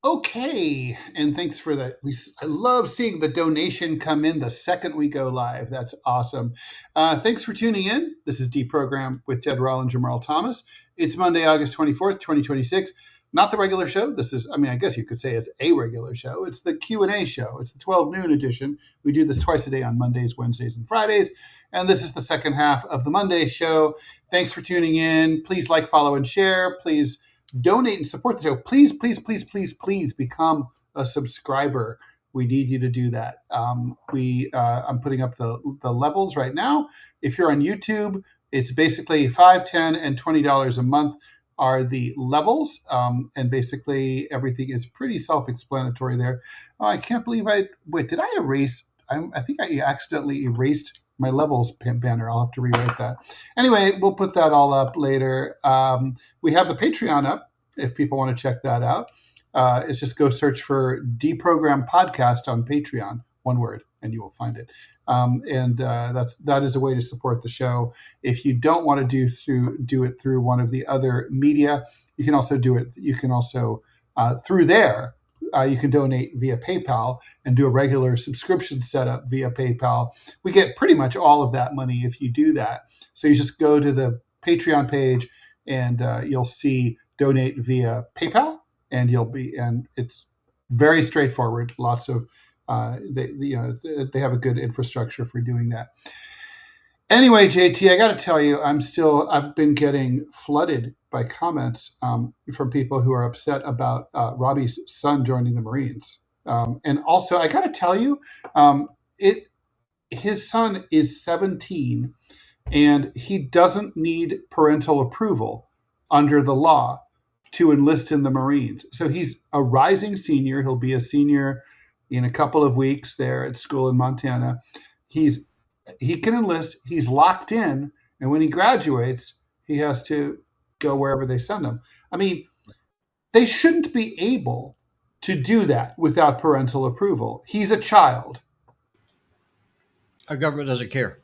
Okay, and thanks for that. I love seeing the donation come in the second we go live. That's awesome. Thanks for tuning in. This is DeProgram with Rall and Jamarl Thomas. It's Monday, August 24th, 2026. Not the regular show. This is, I guess you could say it's a regular show. It's the Q&A show. It's the 12 noon edition. We do this twice a day on Mondays, Wednesdays, and Fridays. And this is the second half of the Monday show. Thanks for tuning in. Please like, follow, and share. Please donate and support the show. Please, please, please, please, please become a subscriber. We need you to do that. I'm putting up the levels right now. If you're on YouTube, it's basically $5, $10, and $20 a month are the levels. And basically everything is pretty self-explanatory there. I can't believe did I erase? I think I accidentally erased my levels banner. I'll have to rewrite that. Anyway, we'll put that all up later. We have the Patreon up if people want to check that out. It's just go search for DeProgram Podcast on Patreon, one word, and you will find it. That is a way to support the show. If you don't want to do it through one of the other media, you can also do it. You can also through there. You can donate via PayPal and do a regular subscription setup via PayPal. We get pretty much all of that money if you do that. So you just go to the Patreon page and you'll see donate via PayPal, and it's very straightforward. Lots of they have a good infrastructure for doing that. Anyway, JT, I got to tell you, I've been getting flooded by comments from people who are upset about Robby's son joining the Marines. And also, I got to tell you, his son is 17 and he doesn't need parental approval under the law to enlist in the Marines. So he's a rising senior. He'll be a senior in a couple of weeks there at school in Montana. He can enlist. He's locked in. And when he graduates, he has to go wherever they send him. They shouldn't be able to do that without parental approval. He's a child. Our government doesn't care.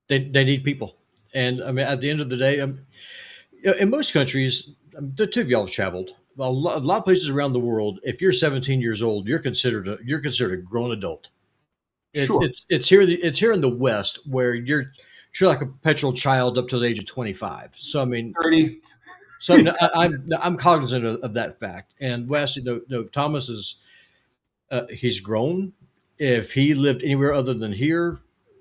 They need people. And at the end of the day, in most countries, the two of y'all have traveled. A lot of places around the world, if you're 17 years old, you're considered a grown adult. Sure. It's here in the West where you're like a perpetual child up to the age of 25. So 30. So I'm cognizant of that fact. And Wes, Thomas is he's grown. If he lived anywhere other than here,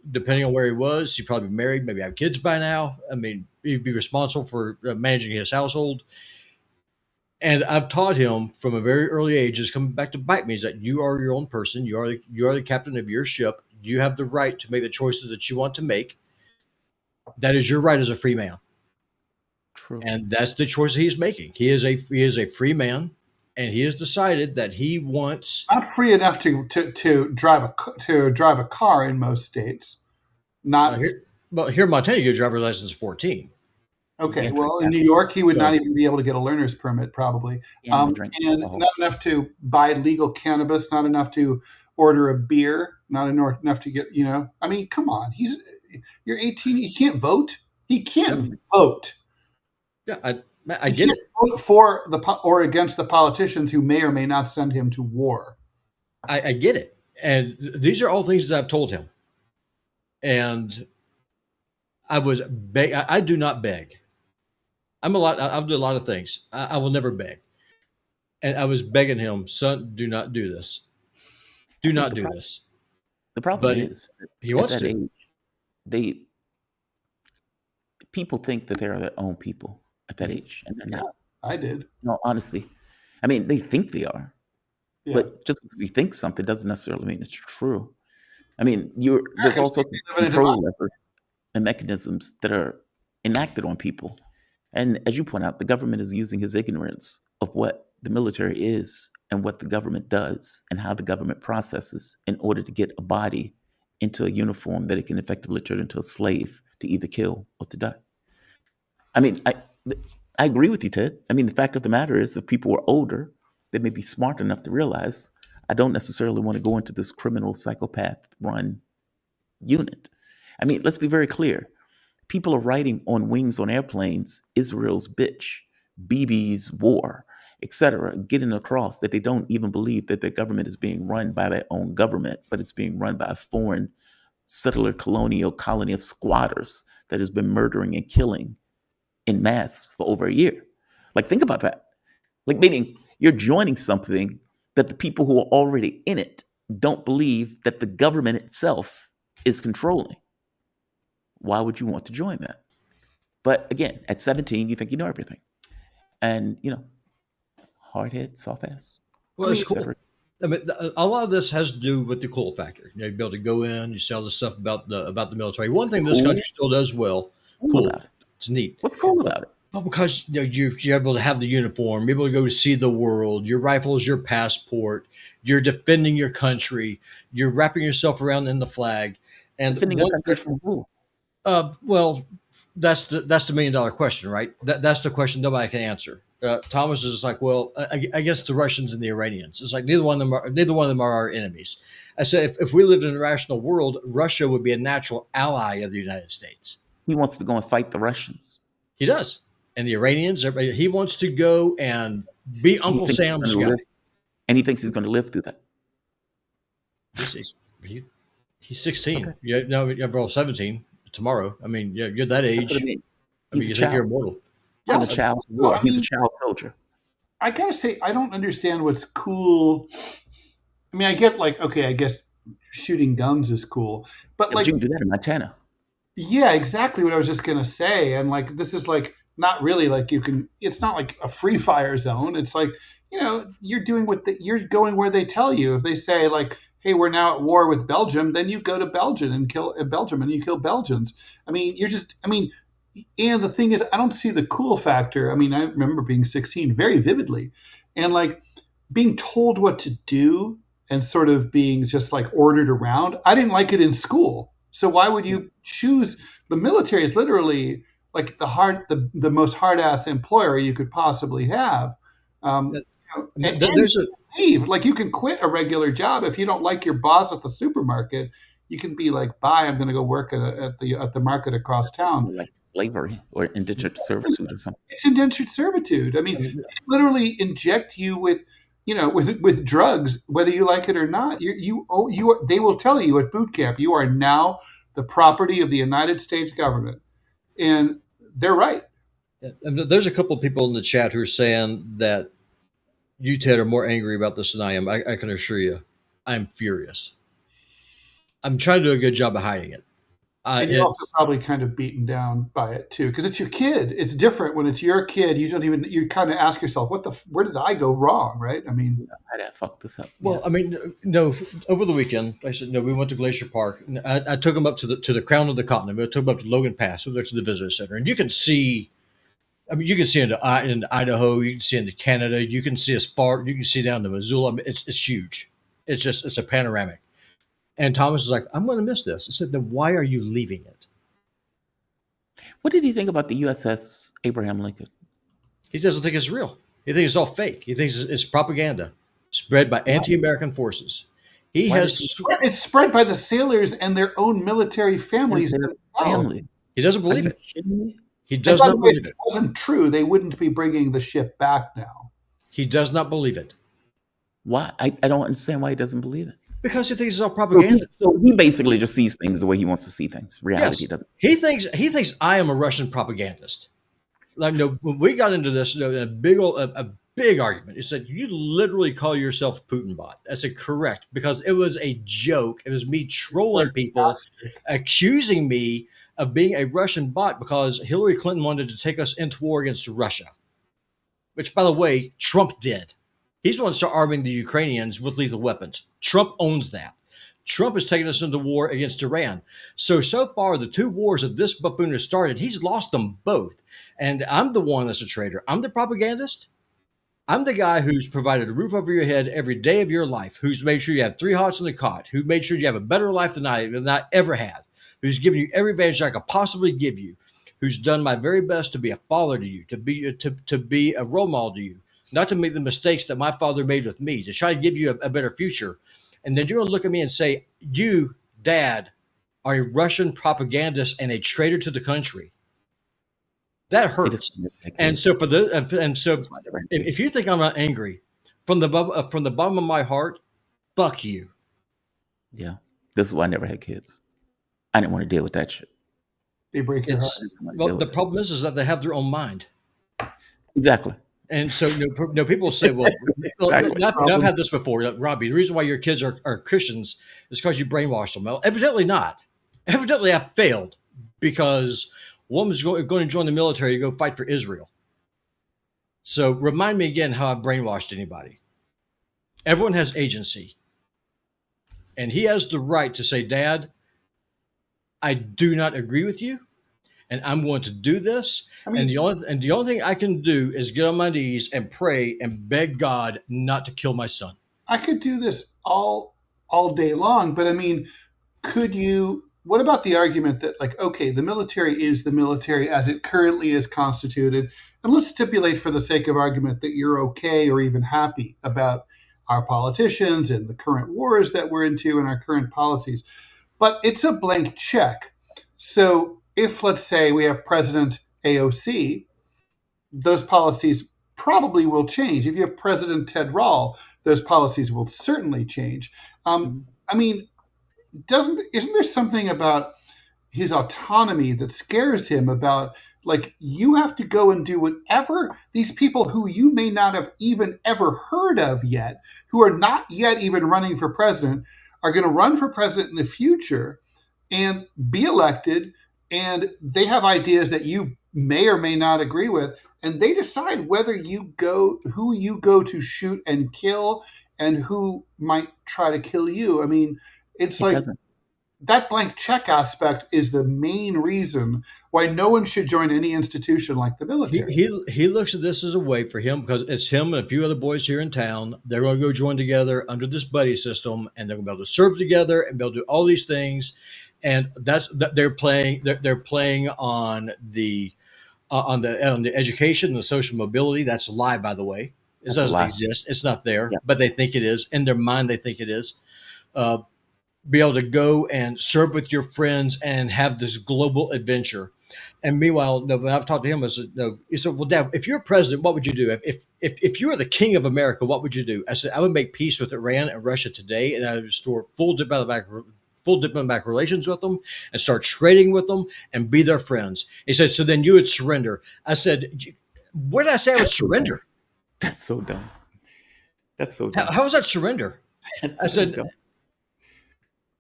depending on where he was, he'd probably be married, maybe have kids by now. He'd be responsible for managing his household. And I've taught him from a very early age, is coming back to bite me, is that you are your own person. You are the captain of your ship. You have the right to make the choices that you want to make. That is your right as a free man. True. And that's the choice he's making. He is a free man, and he has decided that he wants not free enough to drive a car in most states. Not here in Montana, you get a driver's license at 14. Okay, well, in New York, he would not even be able to get a learner's permit, probably. And not enough to buy legal cannabis, not enough to order a beer, not enough to get, come on. You're 18, you can't vote. He can't vote. Yeah, I get it. Vote for or against the politicians who may or may not send him to war. I get it. And these are all things that I've told him. And I do not beg. I'll do a lot of things. I will never beg. And I was begging him, son, do not do this. Do not do this. The problem is he wants to. Age, people think that they're their own people at that age, and they're not. I did. No, honestly. They think they are. Yeah. But just because you think something doesn't necessarily mean it's true. There's all sorts of control efforts and mechanisms that are enacted on people. And as you point out, the government is using his ignorance of what the military is and what the government does and how the government processes in order to get a body into a uniform that it can effectively turn into a slave to either kill or to die. I agree with you, Ted. The fact of the matter is, if people were older, they may be smart enough to realize I don't necessarily want to go into this criminal psychopath run unit. I mean, let's be very clear. People are writing on wings on airplanes, Israel's bitch, Bibi's war, etc., getting across that they don't even believe that their government is being run by their own government, but it's being run by a foreign settler colonial colony of squatters that has been murdering and killing in mass for over a year. Like, think about that. Like, meaning you're joining something that the people who are already in it don't believe that the government itself is controlling. Why would you want to join that? But again, at 17, you think you know everything. And, hard head, soft ass. Well, it's cool. I mean, a lot of this has to do with the cool factor. You're able to go in, you sell the stuff about the military. One thing this country still does well. Cool about it. It's neat. What's cool about it? Well, because you're able to have the uniform, you're able to go see the world. Your rifle is your passport. You're defending your country. You're wrapping yourself around in the flag. And defending your country from who? Well, that's the $1 million question, right? That's the question nobody can answer. Thomas is like, well, I guess the Russians and the Iranians. It's like neither one of them are our enemies. I said, if we lived in a rational world, Russia would be a natural ally of the United States. He wants to go and fight the Russians. He does, and the Iranians. He wants to go and be Uncle Sam's guy. And he thinks he's going to live through that. He's 16. Okay. You're 17 tomorrow. I mean, you're that age. I mean, you think you're immortal. Yeah, he's a child. He's a child soldier. I gotta say, I don't understand what's cool. I mean, I get I guess shooting guns is cool, but you can do that in Montana. Yeah, exactly what I was just gonna say. And this is not really you can. It's not like a free fire zone. It's you're doing you're going where they tell you. If they say hey, we're now at war with Belgium, then you go to Belgium and kill Belgians. I mean, and the thing is, I don't see the cool factor. I mean, I remember being 16 very vividly, and being told what to do and sort of being just ordered around. I didn't like it in school. So why would you choose? The military is literally the most hard ass employer you could possibly have. You can quit a regular job if you don't like your boss at the supermarket. You can be bye, I'm going to go work at the market across town. Like slavery or indentured servitude or something. It's indentured servitude. I mean, they literally inject you with drugs, whether you like it or not. They will tell you at boot camp, you are now the property of the United States government. And they're right. Yeah. And there's a couple of people in the chat who are saying that you, Ted, are more angry about this than I am. I can assure you, I'm furious. I'm trying to do a good job of hiding it. And you're also probably kind of beaten down by it too, because it's your kid. It's different when it's your kid. You kind of ask yourself, where did I go wrong? Right? I mean, how did I fuck this up? Well, yeah. I mean, no. Over the weekend, I said no. We went to Glacier Park. I took them up to the crown of the continent. I took them up to Logan Pass. We went to the visitor center, and you can see. I mean, you can see into Idaho. You can see into Canada. You can see as far. You can see down to Missoula. I mean, it's huge. It's a panoramic. And Thomas is like, I'm going to miss this. I said, then why are you leaving it? What did he think about the USS Abraham Lincoln? He doesn't think it's real. He thinks it's all fake. He thinks it's propaganda spread by anti-American forces. It's spread by the sailors and their own military families. He doesn't believe it. He does not believe it. If it wasn't true, they wouldn't be bringing the ship back now. He does not believe it. Why? I don't understand why he doesn't believe it. Because he thinks it's all propaganda. So he basically just sees things the way he wants to see things. Reality doesn't. He thinks I am a Russian propagandist. When we got into this, a big argument. He said, "You literally call yourself Putin bot." I said, "Correct," because it was a joke. It was me trolling people, accusing me of being a Russian bot because Hillary Clinton wanted to take us into war against Russia, which, by the way, Trump did. He's the one to start arming the Ukrainians with lethal weapons. Trump owns that. Trump has taken us into war against Iran. So far, the two wars that this buffoon has started, he's lost them both. And I'm the one that's a traitor. I'm the propagandist. I'm the guy who's provided a roof over your head every day of your life, who's made sure you have 3 hots in the cot, who made sure you have a better life than I ever had, who's given you every advantage I could possibly give you, who's done my very best to be a father to you, to be a role model to you. not to make the mistakes that my father made with me, to try to give you a better future. And then you're going to look at me and say, you, Dad, are a Russian propagandist and a traitor to the country. That hurts. And so if you think I'm not angry, from the bottom of my heart, fuck you. Yeah. This is why I never had kids. I didn't want to deal with that shit. They break your heart. Well, the problem is that they have their own mind. Exactly. And so people say, well, exactly. I've had this before. Robby, the reason why your kids are Christians is because you brainwashed them. Well, evidently not. Evidently I've failed, because one was going to join the military to go fight for Israel. So remind me again how I brainwashed anybody. Everyone has agency. And he has the right to say, Dad, I do not agree with you, and I'm going to do this. And the only thing I can do is get on my knees and pray and beg God not to kill my son. I could do this all day long, but I mean, what about the argument that, like, okay, the military is the military as it currently is constituted, and let's stipulate for the sake of argument that you're okay or even happy about our politicians and the current wars that we're into and our current policies. But it's a blank check. So if, let's say, we have President AOC, those policies probably will change. If you have President Ted Rall, those policies will certainly change. I mean, isn't there something about his autonomy that scares him about, like, you have to go and do whatever these people who you may not have even ever heard of yet, who are not yet even running for president, are going to run for president in the future and be elected, and they have ideas that you may or may not agree with, and they decide who you go to shoot and kill and who might try to kill you. I mean, it's like that blank check aspect is the main reason why no one should join any institution like the military. He looks at this as a way for him, because it's him and a few other boys here in town. They're going to go join together under this buddy system, and they're going to be able to serve together and be able to do all these things. And they're playing on the education and the social mobility. That's a lie, by the way. It doesn't exist. It's not there, but they think it is. In their mind, they think it is. Be able to go and serve with your friends and have this global adventure. And meanwhile, when I've talked to him, he said, well, Dad, if you're president, what would you do? If you were the king of America, what would you do? I said, I would make peace with Iran and Russia today, and I would restore full diplomatic relations with them and start trading with them and be their friends. He said, so then you would surrender. I said, what did I say I would surrender? That's so dumb. How is that surrender? I said, dumb.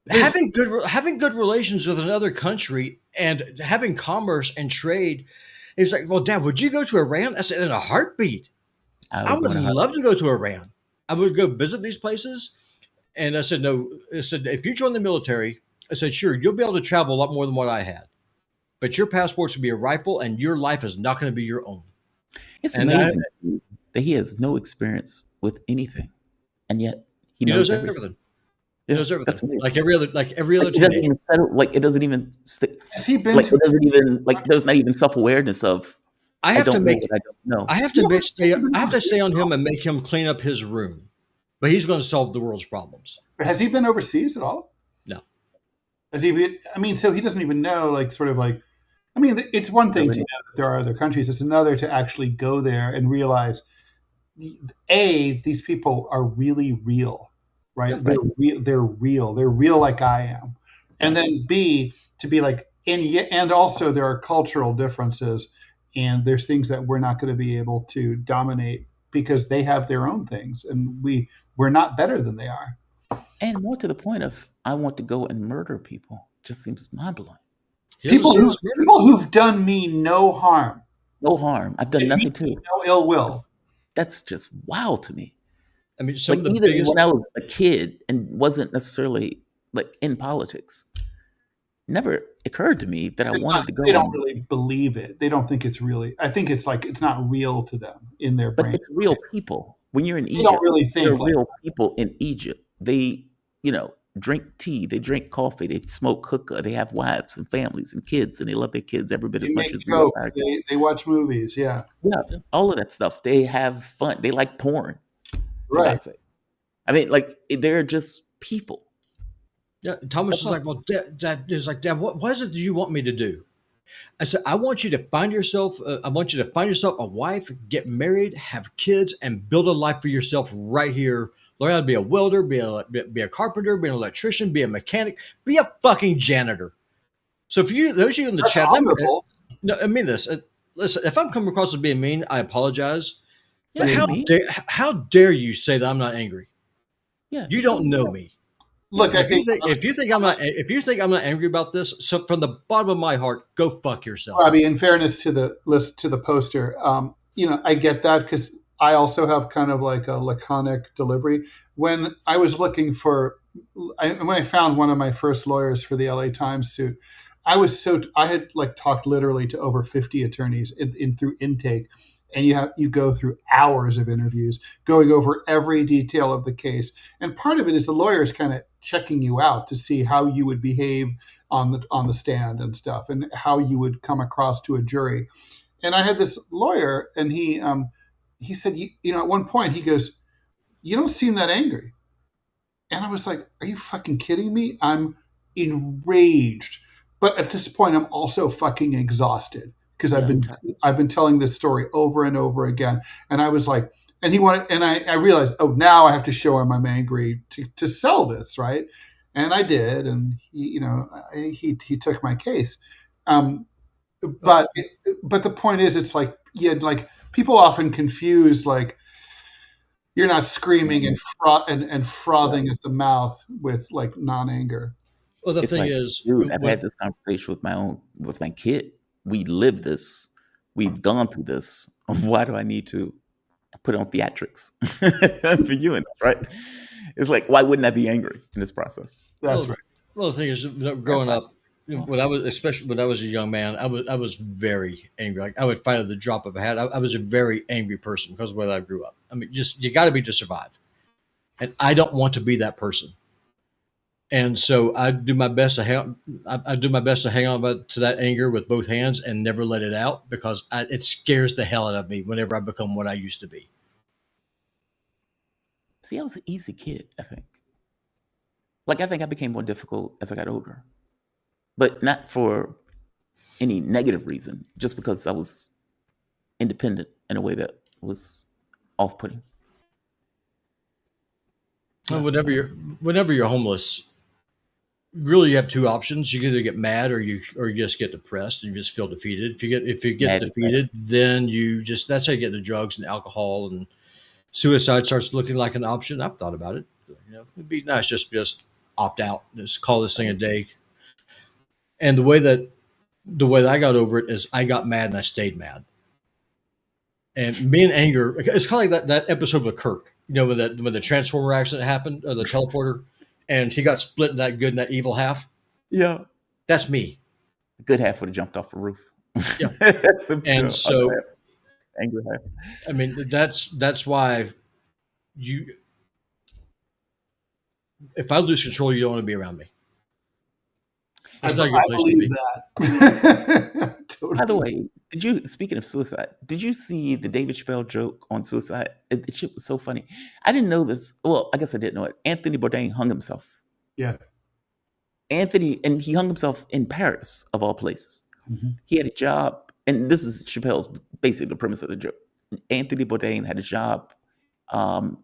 Having good relations with another country and having commerce and trade. He was like, well, Dad, would you go to Iran? I said, in a heartbeat. I would love to go to Iran. I would go visit these places. And I said, no. I said, if you join the military, I said, sure, you'll be able to travel a lot more than what I had. But your passport's will be a rifle, and your life is not going to be your own. It's amazing that he has no experience with anything, and yet he knows everything. He knows everything. Like every other teenager. It doesn't even. There's not even self-awareness of. I have to stay on him and make him clean up his room, but he's going to solve the world's problems. Has he been overseas at all? No. Has he been? I mean, so he doesn't even know. I mean, it's one thing to know that there are other countries. It's another to actually go there and realize, these people are really real. Right? Yeah, they're real. They're real like I am. And then B, to be like, and also there are cultural differences, and there's things that we're not going to be able to dominate because they have their own things, and we're not better than they are. And more to the point of, I want to go and murder people just seems mind-blowing. People who've done me no harm. No harm. I've done nothing to you. No ill will. That's just wild to me. I mean, when I was a kid and wasn't necessarily in politics, never occurred to me that I wanted to go. They don't really believe it. They don't think it's really. I think it's it's not real to them in their brain. But it's real people. When you're in Egypt, they don't really think real people in Egypt. They, drink tea, they drink coffee, they smoke hookah, they have wives and families and kids, and they love their kids every bit They as much make as we love jokes. our kids. They watch movies. Yeah. Yeah, all of that stuff. They have fun. They like porn, for Right. God's sake. I mean, like, they're just people. Yeah, Thomas is like, well, Dad is like, Dad, what is it that you want me to do? I said, I want you to find yourself. I want you to find yourself a wife, get married, have kids, and build a life for yourself right here. Learn how to be a welder, be a carpenter, be an electrician, be a mechanic, be a fucking janitor. So if you, those of you in the That's chat, honorable. no, I mean this. Listen, if I'm coming across as being mean, I apologize. Yeah, But how dare you say that I'm not angry? Yeah, You don't know me. Look, I If think you think I'm not angry about this, so from the bottom of my heart, go fuck yourself. Robby, in fairness to the list, to the poster, I get that because I also have kind of like a laconic delivery. When I was looking for, when I found one of my first lawyers for the LA Times suit, I had like talked literally to over 50 attorneys in through intake, and you go through hours of interviews going over every detail of the case, and part of it is the lawyers kind of checking you out to see how you would behave on the stand and stuff, and how you would come across to a jury. And I had this lawyer, and he said, at one point he goes, "You don't seem that angry," and I was like, "Are you fucking kidding me? I'm enraged, but at this point I'm also fucking exhausted because I've been telling this story over and over again." And I was like, and he wanted, and I realized, oh, now I have to show him I'm angry to sell this, right? And I did, and he took my case. But the point is, it's like, like people often confuse, like, you're not screaming and frothing at the mouth with like non-anger. Well, the It's thing like, is, dude, I've had this conversation with my kid. We live this. We've gone through this. Why do I need to put on theatrics for you and right? It's like, why wouldn't I be angry in this process? That's right. Well, the thing is, growing up, especially when I was a young man, I was very angry. Like, I would fight at the drop of a hat. I was a very angry person because of the way I grew up. I mean, just, you got to be to survive, and I don't want to be that person. And so I do my best to hang on to that anger with both hands and never let it out, because it scares the hell out of me whenever I become what I used to be. See, I was an easy kid, I think. Like, I think I became more difficult as I got older, but not for any negative reason, just because I was independent in a way that was off-putting. Well, whenever you're homeless, really you have two options. You either get mad or you just get depressed and you just feel defeated. If you get defeated, then that's how you get the drugs and alcohol, and suicide starts looking like an option. I've thought about it. It'd be nice just opt out, just call this thing a day. And the way that I got over it is I got mad and I stayed mad. And me and anger, it's kind of like that episode with Kirk, when the Transformer accident happened, or the teleporter, and he got split in that good and that evil half. Yeah. That's me. The good half would have jumped off the roof. Yeah. And so, angry half. I mean, that's why if I lose control, you don't want to be around me. It's not a good place to be. That. Totally. By the way, speaking of suicide, did you see the David Chappelle joke on suicide? It shit was so funny. I didn't know this. Well, I guess I didn't know it. Anthony Bourdain hung himself. Yeah. And he hung himself in Paris, of all places. Mm-hmm. He had a job, and this is Chappelle's basically the premise of the joke. Anthony Bourdain had a job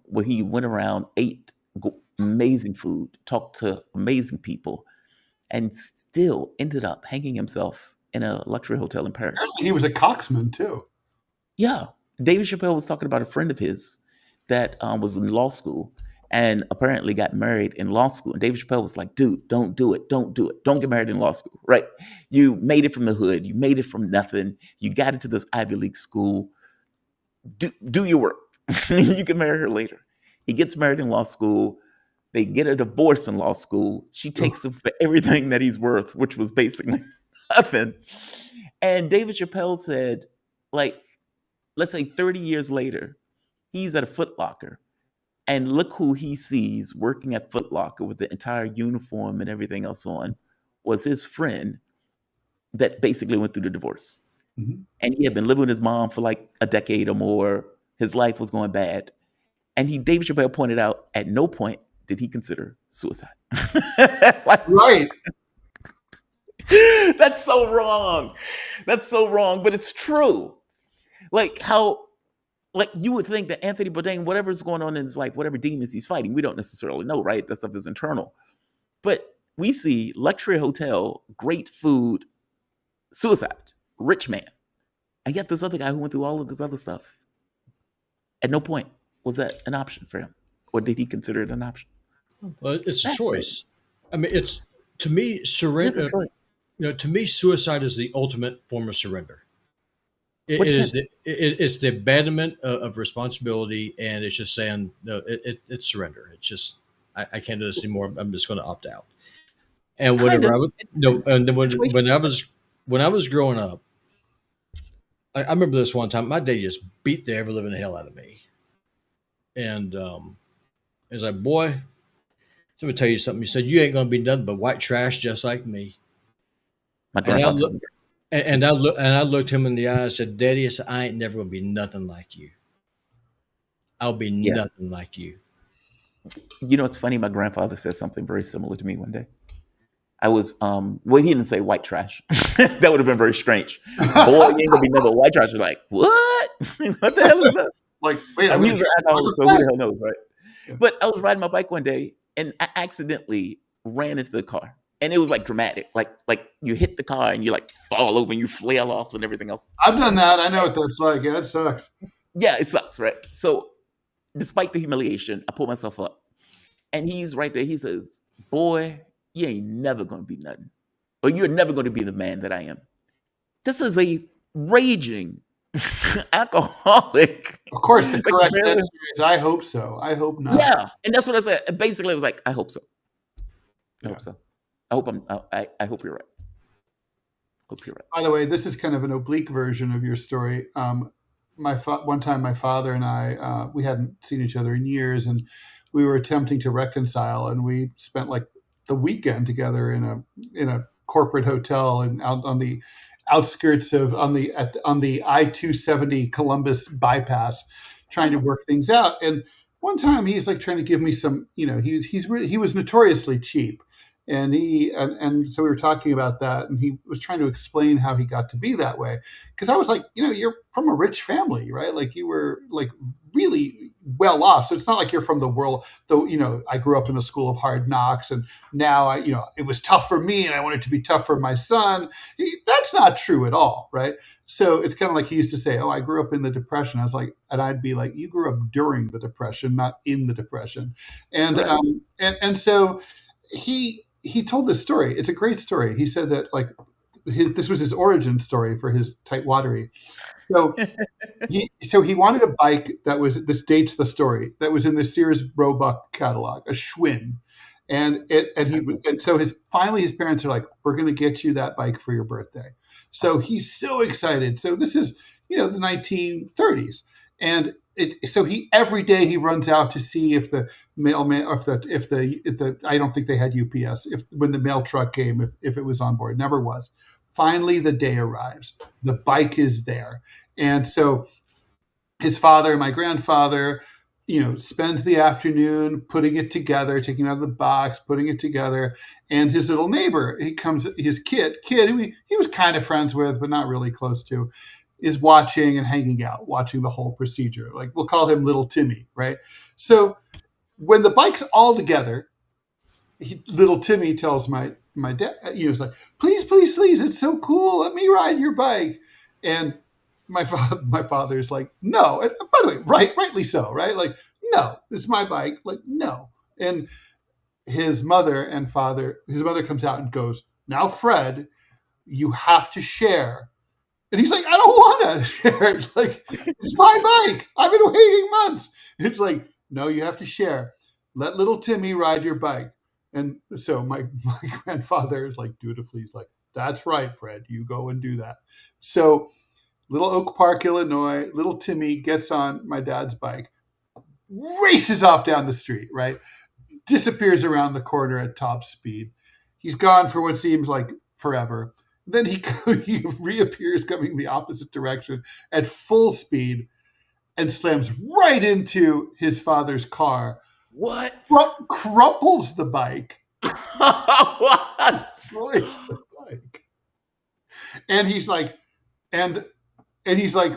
where he went around, ate amazing food, talked to amazing people, and still ended up hanging himself in a luxury hotel in Paris. He was a coxman too. Yeah. David Chappelle was talking about a friend of his that was in law school and apparently got married in law school. And David Chappelle was like, dude, don't do it. Don't do it. Don't get married in law school, right? You made it from the hood. You made it from nothing. You got into this Ivy League school. Do your work. You can marry her later. He gets married in law school. They get a divorce in law school. She takes him for everything that he's worth, which was basically nothing. And David Chappelle said, like, let's say 30 years later, he's at a Foot Locker And look who he sees working at Foot Locker with the entire uniform and everything else on, was his friend that basically went through the divorce. Mm-hmm. And he had been living with his mom for like a decade or more. His life was going bad. And David Chappelle pointed out, at no point did he consider suicide. Right. That's so wrong. That's so wrong, but it's true. Like how, like you would think that Anthony Bourdain, whatever's going on in his life, whatever demons he's fighting, we don't necessarily know, right? That stuff is internal. But we see luxury hotel, great food, suicide, rich man. And yet this other guy who went through all of this other stuff, at no point was that an option for him. Or did he consider it an option? Well, it's a choice. I mean, it's, to me, surrender. To me, suicide is the ultimate form of surrender. It's the abandonment of responsibility, and it's just saying, no, it's surrender. It's just, I can't do this anymore. I'm just going to opt out. And whenever when I was growing up, I remember this one time. My dad just beat the ever living hell out of me, and he's like, "Boy, let me tell you something." He said, "You ain't going to be nothing but white trash, just like me." My grandpa. And I looked him in the eye and said, "Daddy, I ain't never gonna be nothing like you. I'll be nothing like you." You know, it's funny. My grandfather said something very similar to me one day. I was, well, he didn't say white trash. That would have been very strange. Boy, you ain't gonna be nothing but white trash. You're like, what? What the hell is that? Like, wait, I mean, he's an alcoholic, so who the hell knows, right? Yeah. But I was riding my bike one day and I accidentally ran into the car. And it was like dramatic, like you hit the car and you like fall over and you flail off and everything else. I've done that. I know what that's like. Yeah, it sucks. Yeah, it sucks, right? So despite the humiliation, I pull myself up. And he's right there. He says, "Boy, you ain't never going to be nothing. Or you're never going to be the man that I am." This is a raging alcoholic. Of course, the correct answer is, I hope so. I hope not. Yeah, and that's what I said. Basically, I was like, I hope so. I hope so. I hope you're right. Hope you're right. By the way, this is kind of an oblique version of your story. One time, my father and I, we hadn't seen each other in years, and we were attempting to reconcile, and we spent like the weekend together in a corporate hotel and out on the outskirts of on the I-270 Columbus bypass, trying to work things out. And one time, he's like trying to give me some, he was notoriously cheap. And so we were talking about that, and he was trying to explain how he got to be that way. Because I was like, you're from a rich family, right? Like you were like really well off. So it's not like you're from the world, though, I grew up in a school of hard knocks, and now it was tough for me and I wanted to be tough for my son. That's not true at all, right? So it's kind of like he used to say, "Oh, I grew up in the Depression." I was like, and I'd be like, "You grew up during the Depression, not in the Depression." And right. And so he told this story. It's a great story. He said that like this was his origin story for his tightwatery. So he wanted a bike that was, this dates the story, that was in the Sears Roebuck catalog, a Schwinn. And so finally his parents are like, "We're going to get you that bike for your birthday." So he's so excited. So this is, the 1930s. And so every day he runs out to see if the mailman, if the I don't think they had UPS, when the mail truck came, if it was on board. Never was. Finally, the day arrives. The bike is there. And so his father, my grandfather, spends the afternoon putting it together, taking it out of the box, putting it together. And his little neighbor, his kid who he was kind of friends with, but not really close to, is watching and hanging out, watching the whole procedure. Like, we'll call him Little Timmy, right? So when the bike's all together, little Timmy tells my dad, he's like, please, it's so cool. Let me ride your bike. And my father's like, no. And by the way, rightly so, right? Like, no, it's my bike. Like, no. And his mother comes out and goes, "Now, Fred, you have to share." And he's like, "I don't want to share." It's like, "It's my bike. I've been waiting months." It's like, "No, you have to share. Let little Timmy ride your bike." And so my grandfather is like, dutifully, he's like, "That's right, Fred. You go and do that." So Little Oak Park, Illinois, little Timmy gets on my dad's bike, races off down the street, right? Disappears around the corner at top speed. He's gone for what seems like forever. Then he reappears coming the opposite direction at full speed and slams right into his father's car. What? Crumples the bike. What? Destroys the bike. And he's like,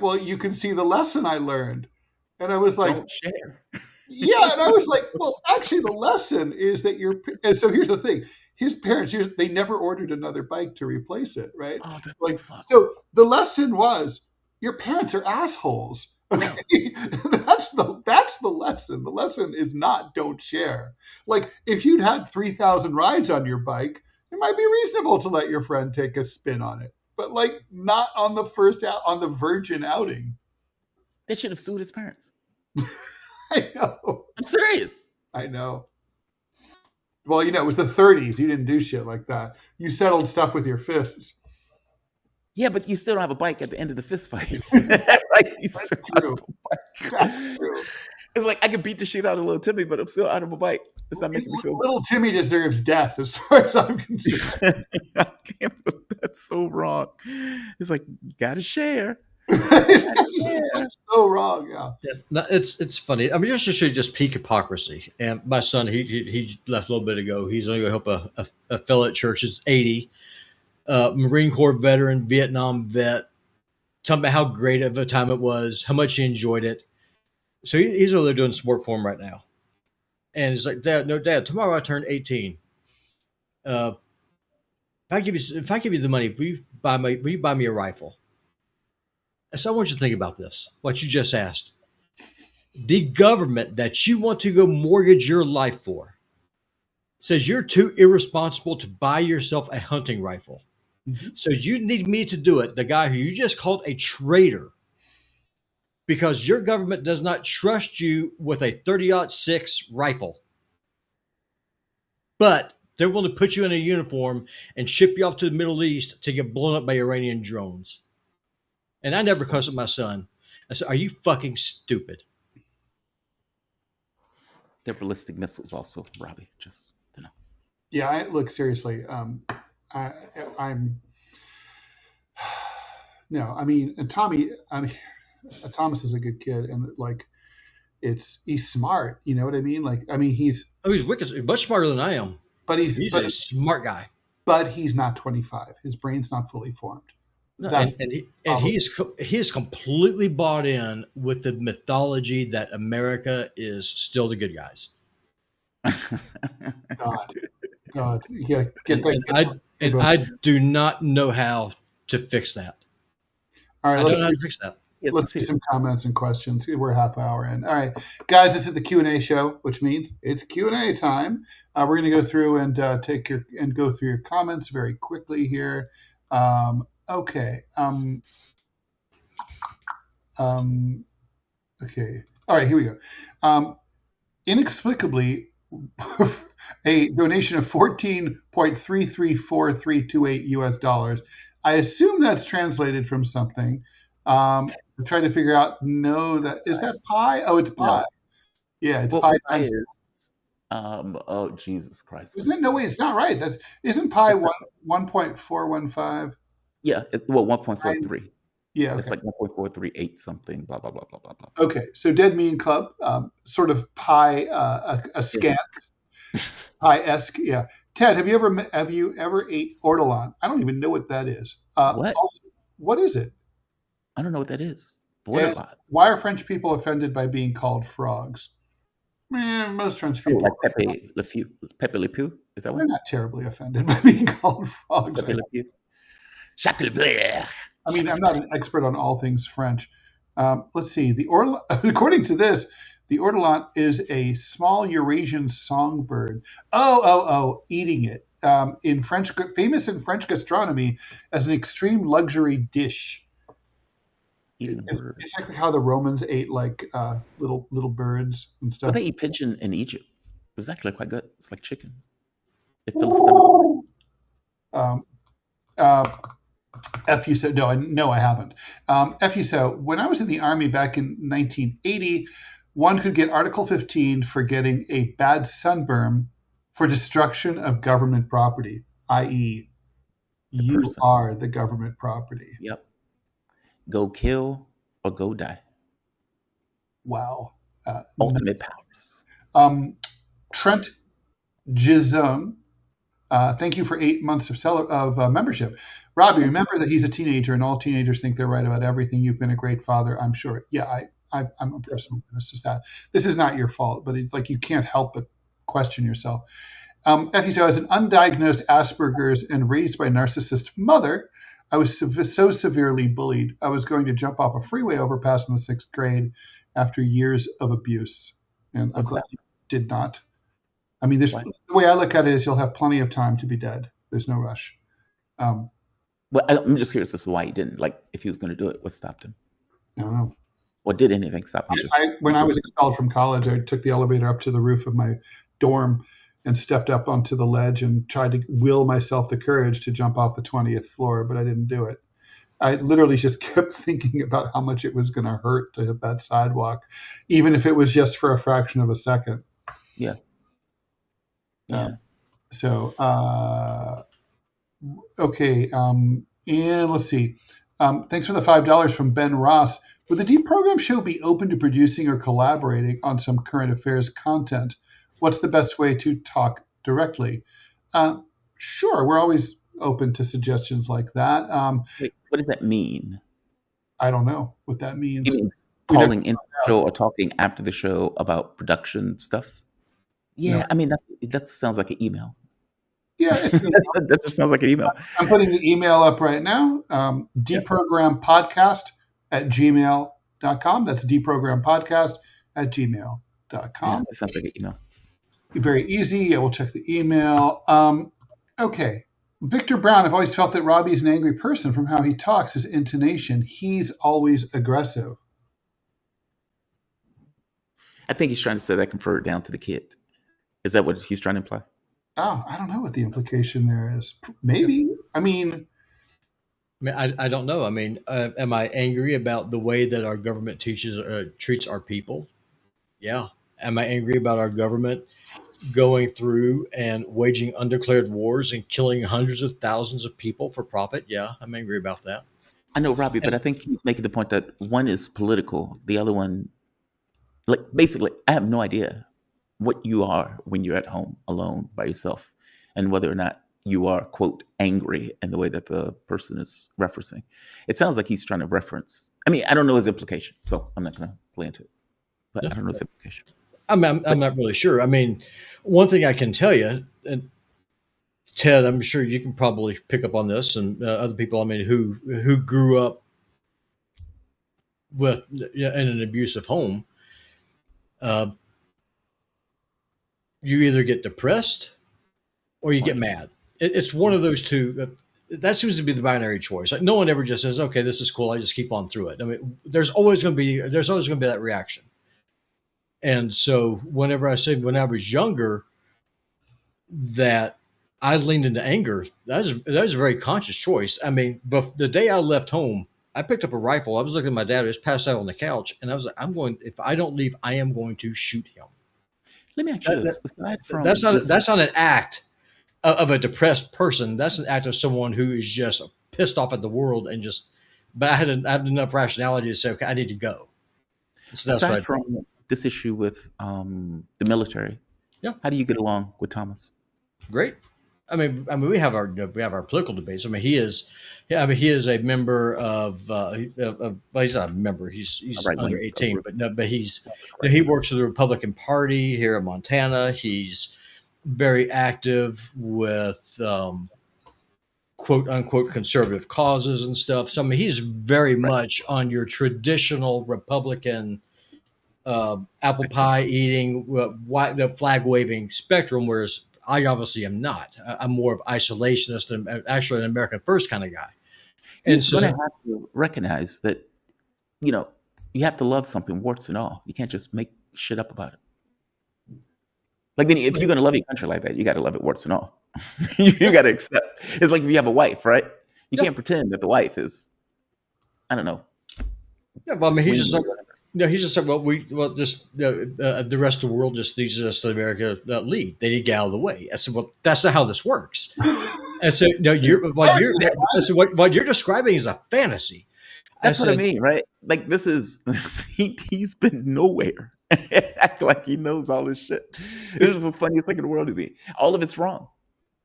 well, you can see the lesson I learned. And I was like, don't share. Yeah, and I was like, well, actually, the lesson is that and so here's the thing. His parents, they never ordered another bike to replace it, right? Oh, that's like fun. So the lesson was your parents are assholes. Okay, that's the lesson. The lesson is not don't share. Like if you'd had 3,000 rides on your bike, it might be reasonable to let your friend take a spin on it, but like not on on the virgin outing. They should have sued his parents. I know. I'm serious. I know. Well, it was the 30s. You didn't do shit like that. You settled stuff with your fists. Yeah, but you still don't have a bike at the end of the fist fight. That's true. That's true. It's like I could beat the shit out of little Timmy, but I'm still out of a bike. It's not making me feel good. Little Timmy deserves death, as far as I'm concerned. That's so wrong. It's like you gotta share. It's so wrong. Yeah. No, it's funny. I mean, just to show you just peak hypocrisy. And my son, he left a little bit ago. He's only going to help a fellow at church. He's 80, Marine Corps veteran, Vietnam vet. Talking about how great of a time it was, how much he enjoyed it. So he's over there doing some work for him right now. And he's like, Dad, tomorrow I turn 18. If I give you the money, will you buy me a rifle? So I want you to think about this, what you just asked. The government that you want to go mortgage your life for says you're too irresponsible to buy yourself a hunting rifle. Mm-hmm. So you need me to do it, the guy who you just called a traitor, because your government does not trust you with a 30-06 rifle. But they're willing to put you in a uniform and ship you off to the Middle East to get blown up by Iranian drones. And I never cussed at my son. I said, are you fucking stupid? They're ballistic missiles also, Robby, just to know. Yeah, look, seriously. No, I mean, and Thomas is a good kid, and like, he's smart. You know what I mean? Like, I mean, he's wicked, much smarter than I am. But he's a smart guy. But he's not 25. His brain's not fully formed. No, and he is completely bought in with the mythology that America is still the good guys. God, yeah, get that. I do not know how to fix that. All right, I don't know how to fix that. Let's see some comments and questions. We're a half hour in. All right, guys, this is the Q&A show, which means it's Q&A time. We're going to go through and go through your comments very quickly here. Okay. Okay. All right, here we go. Inexplicably, a donation of $14.334328 US. I assume that's translated from something. I'm trying to figure out. No, is that pi? Oh, it's pi. No. Yeah, it's pi. Oh, Jesus Christ! Isn't it? No, wait, it's not right. Isn't pi 1.415? Yeah, 1.43. Yeah, okay. It's like 1.438 something. Blah blah blah blah blah blah. Okay, so Dead Mean Club, sort of pi, a scant, pi-esque. Yeah, Ted, have you ever ate ortolan? I don't even know what that is. What? Also, what is it? I don't know what that is. Ortolan. Why are French people offended by being called frogs? Most French people, like Pepe Le Pew. Is that one? They're not terribly offended by being called frogs. Pepe Le Pew. I mean, I'm not an expert on all things French. Let's see. According to this, the ortolan is a small Eurasian songbird. Eating it. Famous in French gastronomy as an extreme luxury dish. It's like how the Romans ate like little birds and stuff. Well, they eat pigeon in Egypt. It was actually quite good. It's like chicken. It fills F you so no, I haven't. F you so when I was in the Army back in 1980, one could get Article 15 for getting a bad sunburn for destruction of government property, i.e., you person. are the government property. Yep. Go kill or go die. Wow. Ultimate powers. Trent Gizone, thank you for 8 months of membership. Robby, remember that he's a teenager and all teenagers think they're right about everything. You've been a great father, I'm sure. Yeah, I'm a personal witness to that. This is not your fault, but it's like you can't help but question yourself. Effie said, I was an undiagnosed Asperger's and raised by a narcissist mother. I was so severely bullied. I was going to jump off a freeway overpass in the 6th grade after years of abuse. And I'm glad you did not. I mean, the way I look at it is you'll have plenty of time to be dead. There's no rush. Well, I'm just curious as to why he didn't. Like, if he was going to do it, what stopped him? I don't know. What did anything stop him? When I was expelled from college, I took the elevator up to the roof of my dorm and stepped up onto the ledge and tried to will myself the courage to jump off the 20th floor, but I didn't do it. I literally just kept thinking about how much it was going to hurt to hit that sidewalk, even if it was just for a fraction of a second. Yeah. Okay. And let's see. Thanks for the $5 from Ben Ross. Would the DeProgram show be open to producing or collaborating on some current affairs content? What's the best way to talk directly? Sure. We're always open to suggestions like that. Wait, what does that mean? I don't know what that means. It means calling in the show or talking after the show about production stuff? Yeah, no. I mean, that sounds like an email. Yeah, that just sounds like an email. I'm putting the email up right now. deprogrampodcast@gmail.com. That's deprogrampodcast@gmail.com. Yeah, that sounds like an email. Very easy. Yeah, we'll check the email. Okay. Victor Brown, I've always felt that Robby is an angry person from how he talks, his intonation. He's always aggressive. I think he's trying to say that convert down to the kid. Is that what he's trying to imply? Oh, I don't know what the implication there is. Maybe. I don't know. I mean, am I angry about the way that our government treats our people? Yeah. Am I angry about our government going through and waging undeclared wars and killing hundreds of thousands of people for profit? Yeah, I'm angry about that. I know, Robby, but I think he's making the point that one is political. The other one, like, basically, I have no idea what you are when you're at home alone by yourself and whether or not you are, quote, angry in the way that the person is referencing. It sounds like he's trying to reference. I mean, I don't know his implication, so I'm not going to play into it. But I don't know his implication. I'm not really sure. I mean, one thing I can tell you, and Ted, I'm sure you can probably pick up on this, and other people, I mean, who grew up with in an abusive home, you either get depressed or you get mad. It's one of those two. That seems to be the binary choice. Like, no one ever just says, "Okay, this is cool. I just keep on through it." I mean, there's always going to be that reaction. And so whenever I said when I was younger that I leaned into anger, that was a very conscious choice. I mean, but the day I left home, I picked up a rifle. I was looking at my dad who was passed out on the couch, and I was like, if I don't leave, I am going to shoot him. Let me ask you this. That's not an act of a depressed person. That's an act of someone who is just pissed off at the world but I had enough rationality to say, okay, I need to go. So that's aside from this issue with the military, how do you get along with Thomas? Great. I mean, we have our political debates. I mean, he is a member of. Well, he's not a member. He's under 18, but he works for the Republican Party here in Montana. He's very active with quote unquote conservative causes and stuff. So I mean, he's very much on your traditional Republican apple pie eating, the flag waving spectrum, whereas I obviously am not. I'm more of isolationist and actually an American first kind of guy. And so you have to recognize that, you have to love something, warts and all. You can't just make shit up about it. Like, if you're going to love your country like that, you got to love it, warts and all. You got to accept. It's like if you have a wife, right? You can't pretend that the wife is, I don't know. Yeah, well, I mean, No, he just said, the rest of the world just needs us to America lead. They need to get out of the way. I said, well, that's not how this works. And so, no, what you're describing is a fantasy. That's what I mean, right? Like this is he's been nowhere. Act like he knows all this shit. It's the funniest thing in the world to me. All of it's wrong.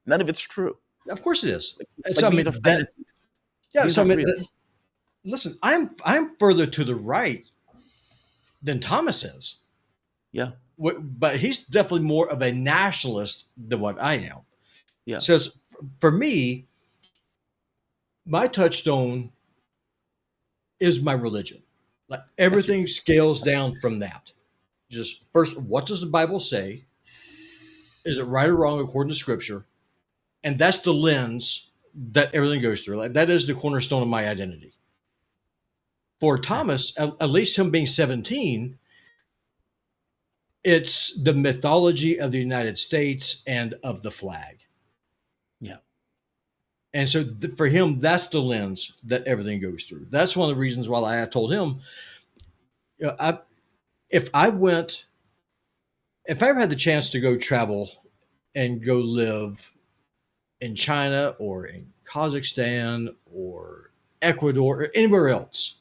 None of it's true. Of course it is. Listen, I'm further to the right than Thomas is. Yeah. But he's definitely more of a nationalist than what I am. Yeah. So for me, my touchstone is my religion. Like everything scales down from that. Just first, what does the Bible say? Is it right or wrong according to Scripture? And that's the lens that everything goes through. Like that is the cornerstone of my identity. For Thomas, at least him being 17, it's the mythology of the United States and of the flag. Yeah. And so for him, that's the lens that everything goes through. That's one of the reasons why I told him, if I ever had the chance to go travel and go live in China or in Kazakhstan or Ecuador or anywhere else,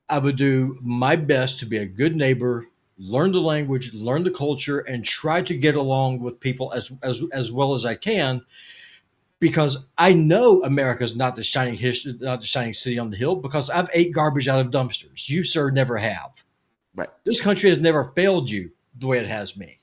I would do my best to be a good neighbor, learn the language, learn the culture, and try to get along with people as well as I can, because I know America's not the shining city on the hill, because I've ate garbage out of dumpsters. You, sir, never have. Right. This country has never failed you the way it has me.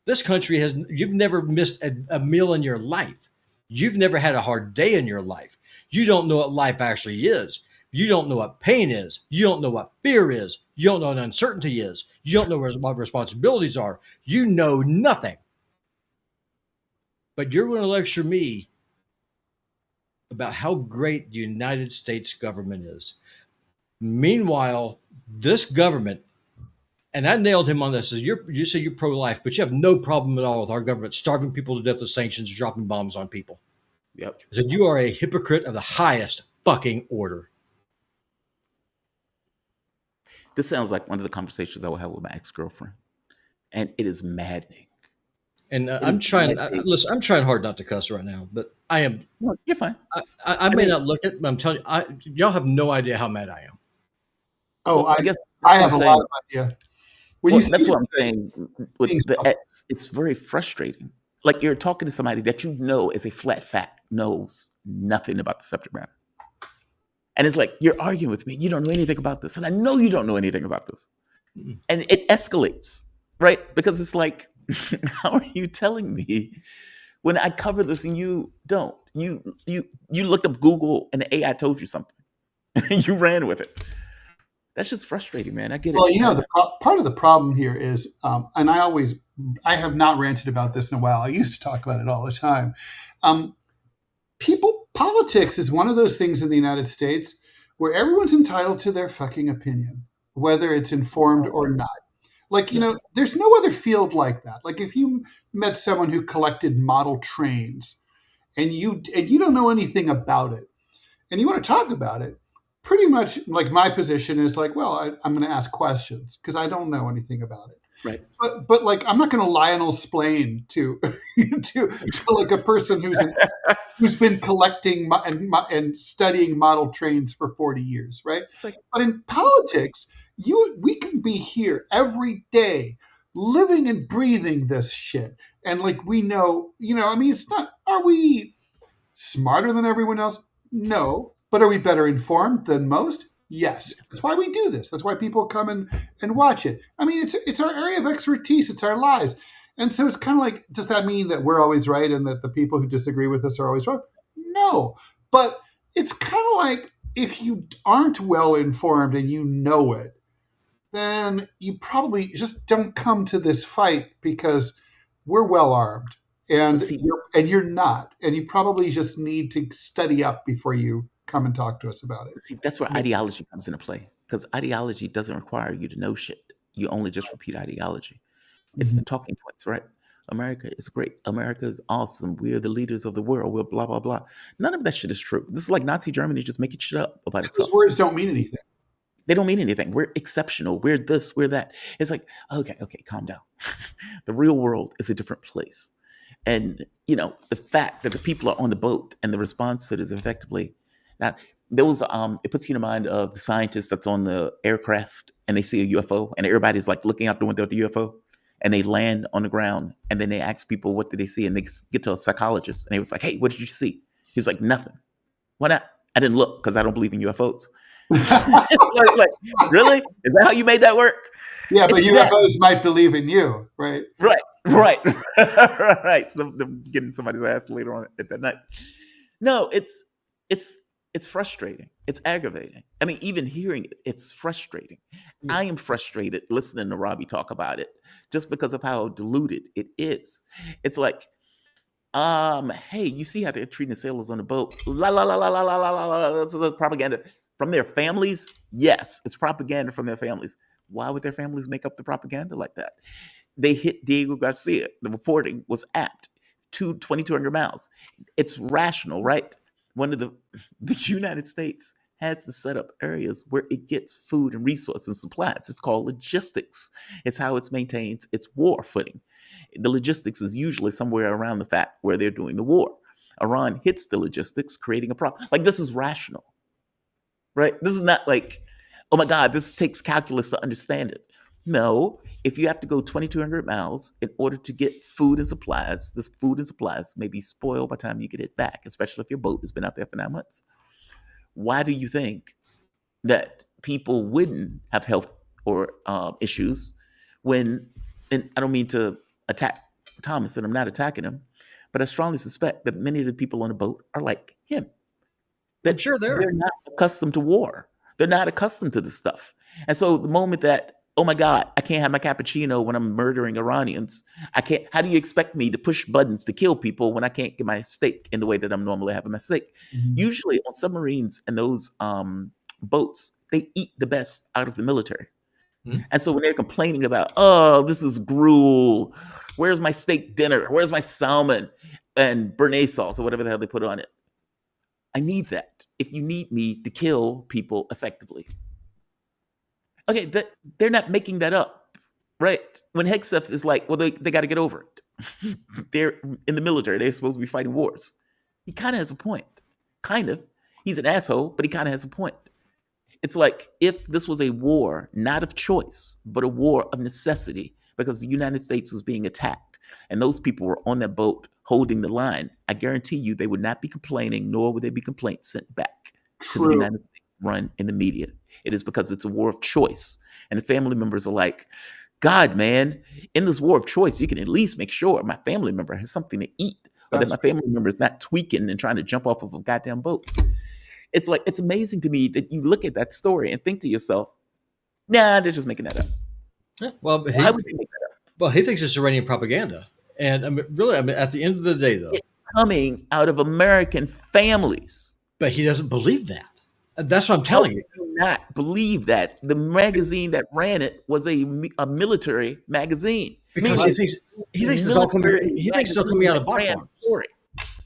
This country you've never missed a meal in your life. You've never had a hard day in your life. You don't know what life actually is. You don't know what pain is. You don't know what fear is. You don't know what uncertainty is. You don't know what responsibilities are. You know nothing. But you're going to lecture me about how great the United States government is. Meanwhile, this government, and I nailed him on this, is you say you're pro-life, but you have no problem at all with our government starving people to death with sanctions, dropping bombs on people. Yep. I said, you are a hypocrite of the highest fucking order. This sounds like one of the conversations I will have with my ex-girlfriend, and it is maddening. And I'm trying. Listen, I'm trying hard not to cuss right now, but I am. No, you're fine. I may not look it, but I'm telling you, y'all have no idea how mad I am. Oh, I guess I have a lot of idea. That's what I'm saying. With the ex, it's very frustrating. Like you're talking to somebody that you know is a flat fact, knows nothing about the subject matter. And it's like, you're arguing with me. You don't know anything about this. And I know you don't know anything about this. Mm-hmm. And it escalates, right? Because it's like, how are you telling me when I cover this and you don't? You looked up Google and the AI told you something. You ran with it. That's just frustrating, man. I get it. Well, part of the problem here is, and I have not ranted about this in a while. I used to talk about it all the time. Politics is one of those things in the United States where everyone's entitled to their fucking opinion, whether it's informed or not. Like, there's no other field like that. Like if you met someone who collected model trains and you don't know anything about it and you want to talk about it, pretty much like my position is like, well, I'm going to ask questions because I don't know anything about it. Right. But like, I'm not going to Lionel Splain to like a person who's been collecting and studying model trains for 40 years. Right. But in politics, we can be here every day living and breathing this shit. And like, we know, it's not, are we smarter than everyone else? No. But are we better informed than most? Yes. That's why we do this. That's why people come and watch it. I mean, it's our area of expertise. It's our lives. And so it's kind of like, does that mean that we're always right and that the people who disagree with us are always wrong? No. But it's kind of like if you aren't well informed and you know it, then you probably just don't come to this fight because we're well armed and you're not. And you probably just need to study up before you come and talk to us about it. See, that's where ideology comes into play, because ideology doesn't require you to know shit. You only just repeat ideology. It's the talking points, right? America is great. America is awesome. We are the leaders of the world. We're blah, blah, blah. None of that shit is true. This is like Nazi Germany just making shit up about itself. Those words don't mean anything. They don't mean anything. We're exceptional. We're this, we're that. It's like, okay, calm down. The real world is a different place. And, the fact that the people are on the boat and the response to it is effectively that it puts you in mind of the scientist that's on the aircraft and they see a UFO and everybody's like looking out the window at the UFO and they land on the ground and then they ask people, what did they see? And they get to a psychologist and he was like, hey, what did you see? He's like, nothing. Why not? I didn't look because I don't believe in UFOs. like, really? Is that how you made that work? Yeah, but UFOs might believe in you, right? Right. So them getting somebody's ass later on at that night. No, it's frustrating. It's aggravating. I mean, even hearing it, it's frustrating. I am frustrated listening to Robby talk about it just because of how diluted it is. It's like, hey, you see how they're treating the sailors on the boat? La la la la la la la la. That's propaganda from their families. Yes, it's propaganda from their families. Why would their families make up the propaganda like that? They hit Diego Garcia. The reporting was apt. 2,200 miles. It's rational, right? The United States has to set up areas where it gets food and resources and supplies. It's called logistics. It's how it maintains its war footing. The logistics is usually somewhere around the fact where they're doing the war. Iran hits the logistics, creating a problem. Like, this is rational, right? This is not like, oh my God, this takes calculus to understand it. No, if you have to go 2,200 miles in order to get food and supplies, this food and supplies may be spoiled by the time you get it back, especially if your boat has been out there for 9 months. Why do you think that people wouldn't have health or issues when, and I don't mean to attack Thomas, and I'm not attacking him, but I strongly suspect that many of the people on the boat are like him. That I'm sure they're not accustomed to war. They're not accustomed to this stuff. And so the moment that, oh my God, I can't have my cappuccino when I'm murdering Iranians. I can't. How do you expect me to push buttons to kill people when I can't get my steak in the way that I'm normally having my steak? Mm-hmm. Usually on submarines and those boats, they eat the best out of the military. Mm-hmm. And so when they're complaining about, oh, this is gruel, where's my steak dinner? Where's my salmon and béarnaise sauce or whatever the hell they put on it? I need that if you need me to kill people effectively. Okay, they're not making that up, right? When Hegseth is like, well, they got to get over it. They're in the military. They're supposed to be fighting wars. He kind of has a point. Kind of. He's an asshole, but he kind of has a point. It's like if this was a war, not of choice, but a war of necessity, because the United States was being attacked, and those people were on that boat holding the line, I guarantee you they would not be complaining, nor would there be complaints sent back to the United States run in the media. It is because it's a war of choice. And the family members are like, God, man, in this war of choice, you can at least make sure my family member has something to eat, or that my family member is not tweaking and trying to jump off of a goddamn boat. It's like, it's amazing to me that you look at that story and think to yourself, nah, they're just making that up. Yeah, well, why would they make that up? Well, he thinks it's Iranian propaganda. And I mean, at the end of the day, though, it's coming out of American families. But he doesn't believe that. That's what I'm telling you. I do not believe that. The magazine that ran it was a military magazine. Because he thinks it's all coming out of Bottom story.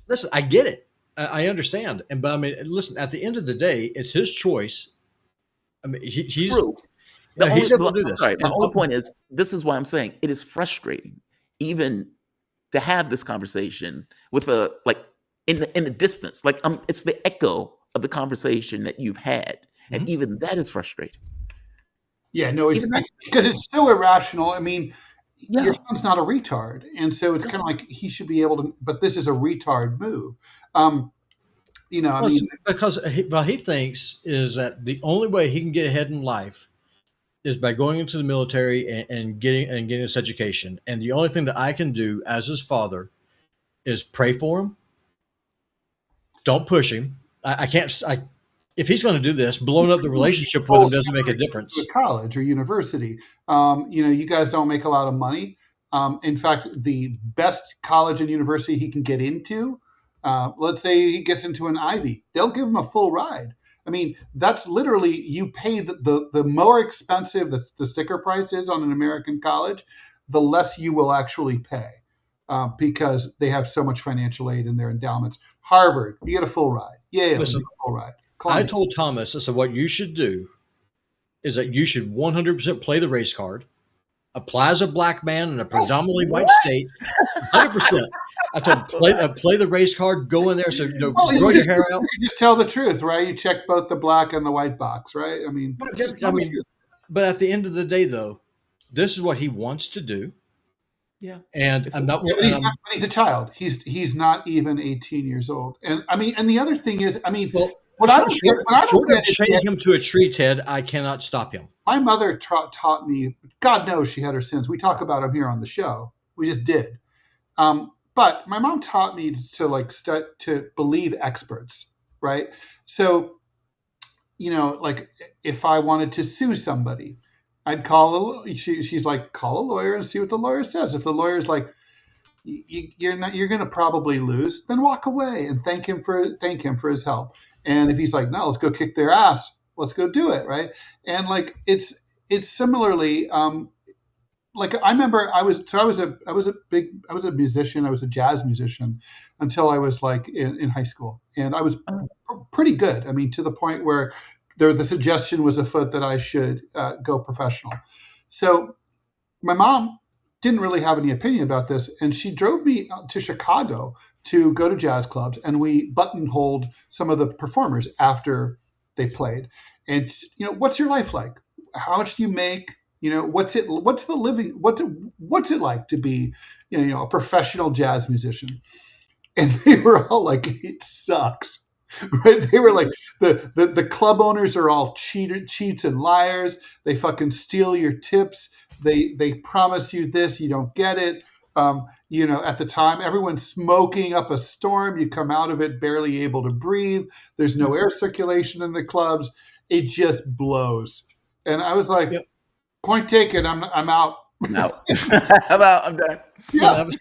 Listen, I get it. I understand. But I mean, listen, at the end of the day, it's his choice. I mean, he's able to do this. Sorry, my whole point is, this is why I'm saying it is frustrating even to have this conversation with in the distance. Like it's the echo of the conversation that you've had. Mm-hmm. And even that is frustrating. Yeah, no, it's because it's so irrational. I mean, your son's not a retard. And so it's kind of like he should be able to, but this is a retard move. Because what he thinks is that the only way he can get ahead in life is by going into the military and getting this education. And the only thing that I can do as his father is pray for him. Don't push him. I can't. If he's going to do this, blowing up the relationship with him doesn't make a difference. College or university, you guys don't make a lot of money. In fact, the best college and university he can get into, let's say he gets into an Ivy, they'll give him a full ride. I mean, that's literally, you pay the more expensive the sticker price is on an American college, the less you will actually pay because they have so much financial aid in their endowments. Harvard, you get a full ride. Yale, you get a full ride. I told Thomas, I said, what you should do is that you should 100% play the race card, apply as a black man in a predominantly white state, 100%. I told him, play the race card, go in there, so grow your hair out. You just tell the truth, right? You check both the black and the white box, right? I mean, but at the end of the day, though, this is what he wants to do. Yeah, and I'm not. He's a child. He's not even 18 years old. And I mean, and the other thing is, I mean, short of chaining him to a tree, Ted, I cannot stop him. My mother taught me. God knows she had her sins. We talk about them here on the show. We just did. But my mom taught me to to believe experts, right? So, like if I wanted to sue somebody, I'd she's like, call a lawyer and see what the lawyer says. If the lawyer's like, you're going to probably lose, then walk away and thank him for his help. And if he's like, no, let's go kick their ass, let's go do it, right? And like it's similarly. Like I remember I was a musician. I was a jazz musician until I was like in high school, and I was pretty good. I mean, to the point where the suggestion was afoot that I should go professional. So my mom didn't really have any opinion about this, and she drove me to Chicago to go to jazz clubs, and we buttonholed some of the performers after they played. And what's your life like? How much do you make? What's it like to be, a professional jazz musician? And they were all like, it sucks, right? They were like, the club owners are all cheats and liars. They fucking steal your tips. They promise you this, you don't get it. At the time, everyone's smoking up a storm. You come out of it barely able to breathe. There's no air circulation in the clubs. It just blows. And I was like, yep. Point taken. I'm out. No, I'm out. I'm done. Yeah. I was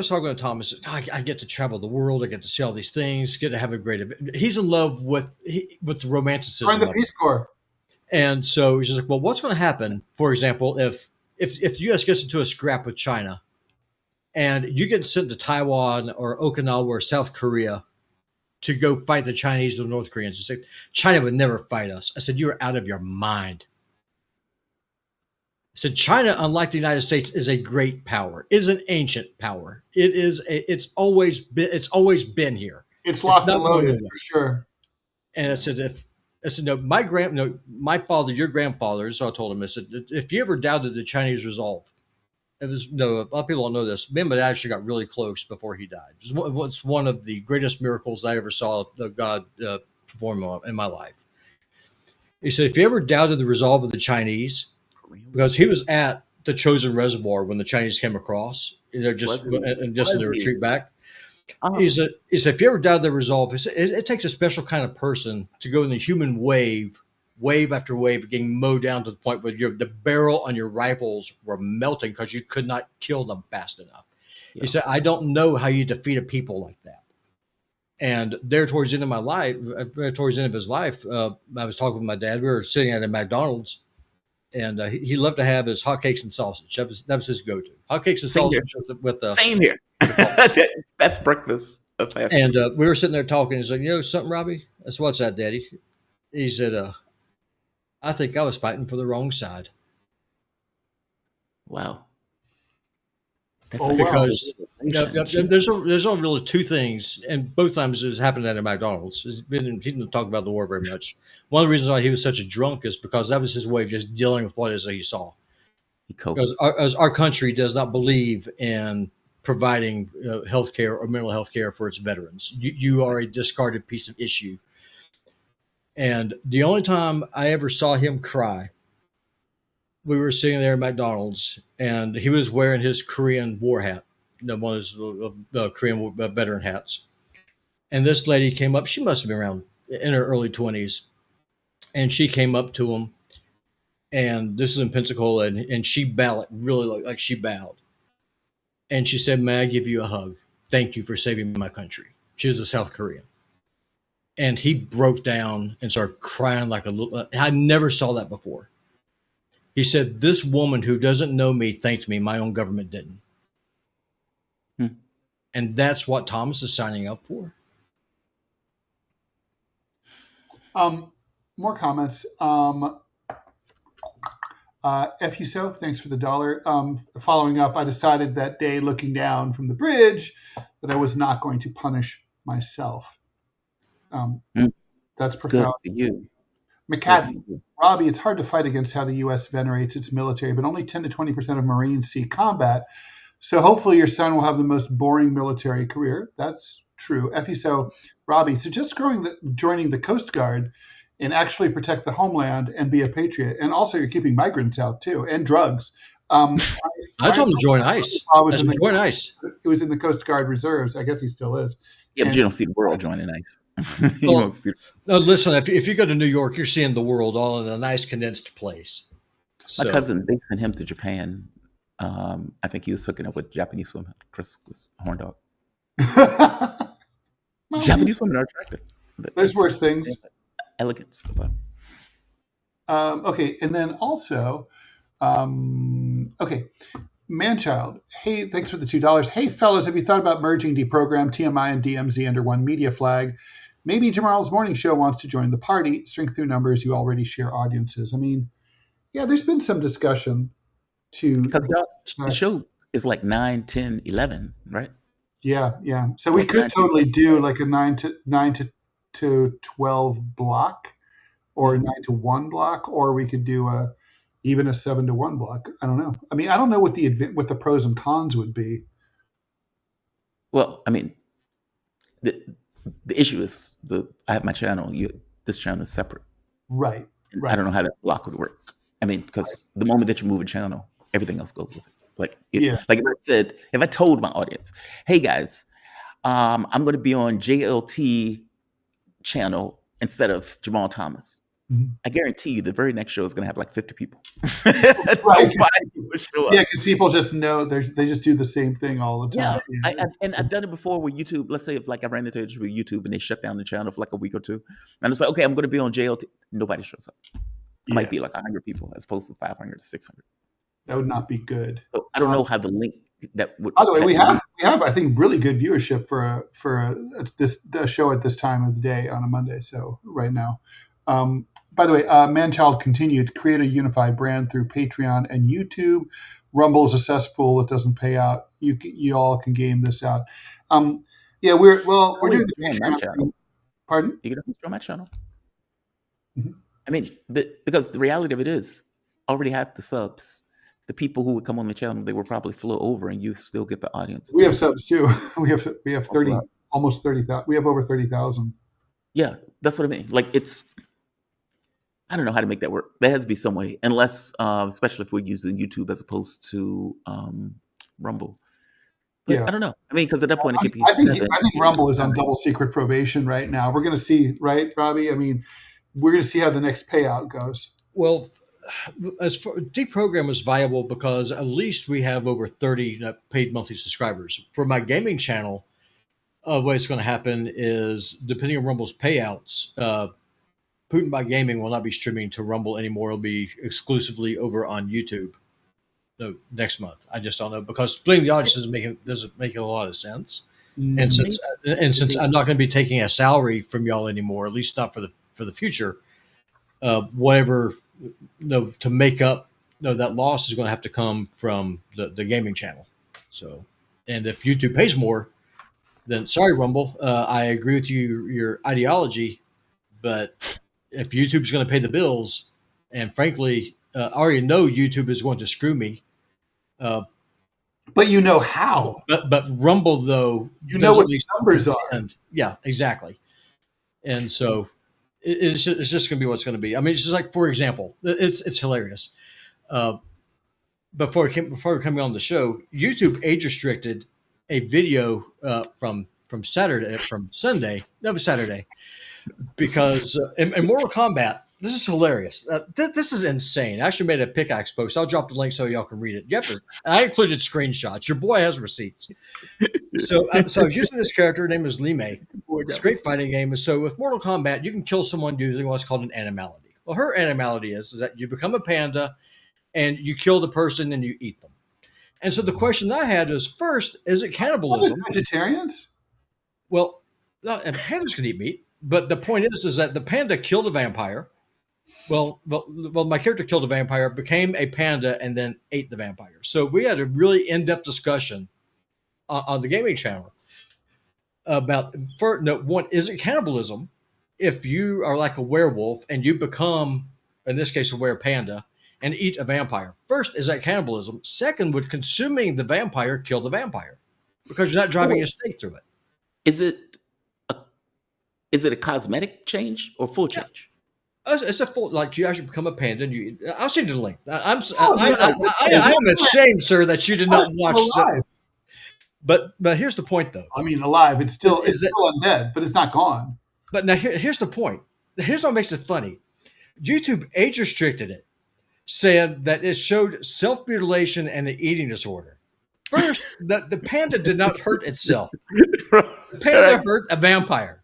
talking to Thomas. I get to travel the world. I get to see all these things. Get to have a great event. He's in love with the romanticism. Find the Peace Corps. And so he's just like, well, what's going to happen? For example, if the U.S. gets into a scrap with China, and you get sent to Taiwan or Okinawa or South Korea to go fight the Chinese or North Koreans, you say China would never fight us. I said, you're out of your mind. So China, unlike the United States, is a great power, is an ancient power. It's always been here. It's locked and loaded for sure. And I said, no, my father, your grandfather. So I told him, I said, if you ever doubted the Chinese resolve, a lot of people don't know this. Me and my dad actually got really close before he died. It's one of the greatest miracles I ever saw God perform in my life. He said, if you ever doubted the resolve of the Chinese, because he was at the Chosin Reservoir when the Chinese came across, they're just in their retreat back. He said, if you ever doubted the resolve, it takes a special kind of person to go in the human wave after wave, getting mowed down to the point where the barrel on your rifles were melting because you could not kill them fast enough. Yeah. He said, I don't know how you defeat a people like that. And there, towards the end of his life, I was talking with my dad. We were sitting at a McDonald's. And he loved to have his hotcakes and sausage. That was his go-to. Hotcakes and sausage with the same here. That's breakfast. And we were sitting there talking. He's like, something, Robby? I said, what's that, Daddy? He said, I think I was fighting for the wrong side. Wow. That's because there's only really two things, and both times it happened at a McDonald's. He didn't talk about the war very much. One of the reasons why he was such a drunk is because that was his way of just dealing with what it is that he saw. Because our country does not believe in providing health care or mental health care for its veterans. You are a discarded piece of issue. And the only time I ever saw him cry, we were sitting there at McDonald's, and he was wearing his Korean war hat, one of those Korean veteran hats. And this lady came up. She must have been around in her early 20s. And she came up to him, and this is in Pensacola, and she bowed, really like she bowed. And she said, may I give you a hug? Thank you for saving my country. She was a South Korean. And he broke down and started crying like a little. I never saw that before. He said, this woman who doesn't know me thanked me. My own government didn't. And that's what Thomas is signing up for. More comments. F you so, thanks for the $1. Following up, I decided that day looking down from the bridge that I was not going to punish myself. That's profound. Good for you. McCadden, Robby, it's hard to fight against how the U.S. venerates its military, but only 10 to 20% of Marines see combat. So hopefully your son will have the most boring military career. That's true. Effie, so Robby, suggest joining the Coast Guard and actually protect the homeland and be a patriot. And also you're keeping migrants out too, and drugs. I told him to join ICE. Join ICE. He was in the Coast Guard Reserves. I guess he still is. Yeah, but you don't see the world joining ICE. Well, no, listen, if you go to New York, you're seeing the world all in a nice condensed place. My cousin, they sent him to Japan. I think he was hooking up with Japanese women. Chris was a horn dog. Japanese women are attractive. There's worse things. Elegance. Okay, and then also, okay, Manchild. Hey, thanks for the $2. Hey, fellas, have you thought about merging DeProgram, TMI, and DMZ under one media flag? Maybe Jamarl's morning show wants to join the party. Strength through numbers. You already share audiences. I mean, yeah, there's been some discussion because the show is like 9, 10, 11, right? Yeah. So we could totally do like a 9 to 12 block, or 9 to 1 block, or we could do even a 7 to 1 block. I don't know. I mean, I don't know what the pros and cons would be. Well, I mean, the issue is I have my channel. This channel is separate. Right. I don't know how that block would work. I mean, because the moment that you move a channel, everything else goes with it. Like if I told my audience, hey guys, I'm going to be on JLT channel instead of Jamarl Thomas. Mm-hmm. I guarantee you the very next show is going to have like 50 people. Right. Yeah, because people just know they just do the same thing all the time. Yeah, I've done it before with YouTube. Let's say if like I ran into it with YouTube and they shut down the channel for like a week or two. And it's like, okay, I'm going to be on JLT. Nobody shows up. It might be like 100 people as opposed to 500 to 600. That would not be good. So I don't know how the link that would. By the way, we have I think really good viewership for the show at this time of the day on a Monday. So right now, by the way, Manchild continued, create a unified brand through Patreon and YouTube. Rumble is a cesspool that doesn't pay out. You all can game this out. Yeah, we're doing the Patreon channel. Pardon? You can join my channel. Mm-hmm. I mean, because the reality of it is, already half the subs, the people who would come on the channel, they will probably flow over, and you still get the audience. We have subs too. We have 30, almost 30,000. We have over 30,000. Yeah, that's what I mean. Like I don't know how to make that work. There has to be some way, unless, especially if we're using YouTube as opposed to Rumble. But yeah, I don't know. I mean, because at that point, it could be. I think Rumble is on double secret probation right now. We're going to see, right, Robby? I mean, we're going to see how the next payout goes. Well, as far DeProgram is viable because at least we have over 30 paid monthly subscribers. For my gaming channel, the way it's going to happen is, depending on Rumble's payouts, Putin by Gaming will not be streaming to Rumble anymore. It'll be exclusively over on YouTube. No, next month. I just don't know, because splitting the audience doesn't make a lot of sense. Mm-hmm. And since I'm not going to be taking a salary from y'all anymore, at least not for the future, whatever to make up that loss is going to have to come from the gaming channel. So, and if YouTube pays more, then sorry, Rumble. I agree with your ideology, but if YouTube is going to pay the bills, and frankly, I already know YouTube is going to screw me. But you know how. But Rumble, though, you know what these numbers are. Yeah, exactly. And so it's just going to be what's going to be. I mean, it's just like, for example, it's hilarious. Before coming on the show, YouTube age restricted a video from Saturday, because in Mortal Kombat, this is hilarious. This is insane. I actually made a pickaxe post. I'll drop the link so y'all can read it. I included screenshots. Your boy has receipts. So I was using this character. Her name is Lime. It's a great fighting game. And so with Mortal Kombat, you can kill someone using what's called an animality. Well, her animality is that you become a panda and you kill the person and you eat them. And so the question I had is, first, is it cannibalism? Vegetarians? Well, pandas can eat meat. But the point is that the panda killed a vampire, Well, my character killed a vampire, became a panda, and then ate the vampire. So we had a really in-depth discussion on the gaming channel about one, is it cannibalism if you are like a werewolf and you become, in this case, a were-panda and eat a vampire? First, is that cannibalism? Second, would consuming the vampire kill the vampire because you're not driving a stake through it? Is it a cosmetic change or full change? It's a full, like you actually become a panda. And I'll send you the link. I'm ashamed, sir, that you did not watch that. But here's the point, though. I mean, alive. It's still undead, but it's not gone. But now here's the point. Here's what makes it funny. YouTube age restricted it, said that it showed self-mutilation and an eating disorder. First, the panda did not hurt itself. The panda hurt a vampire.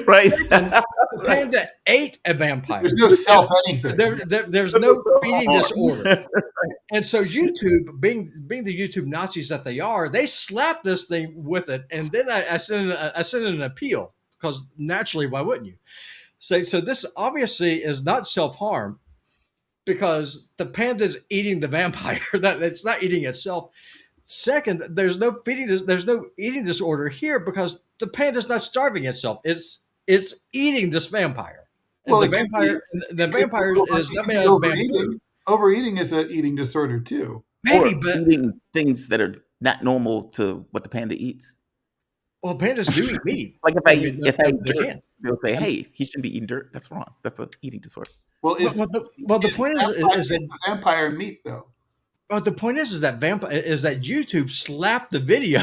Right. Second, the panda ate a vampire. There's no self anything. There's no feeding disorder. And so YouTube, being the YouTube Nazis that they are, they slapped this thing with it. And then I sent in an appeal because naturally, why wouldn't you? So this obviously is not self-harm because the panda's eating the vampire. That it's not eating itself. Second, there's no eating disorder here because the panda's not starving itself. It's eating this vampire. And Well, the vampire is not made out of bamboo. Overeating is an eating disorder too. Maybe, or but eating things that are not normal to what the panda eats. well, pandas do eat meat. Like if I eat they dirt, can. they'll say, "Hey, he shouldn't be eating dirt." That's wrong. That's an eating disorder. Well, The point is that vampire meat though. But the point is that YouTube slapped the video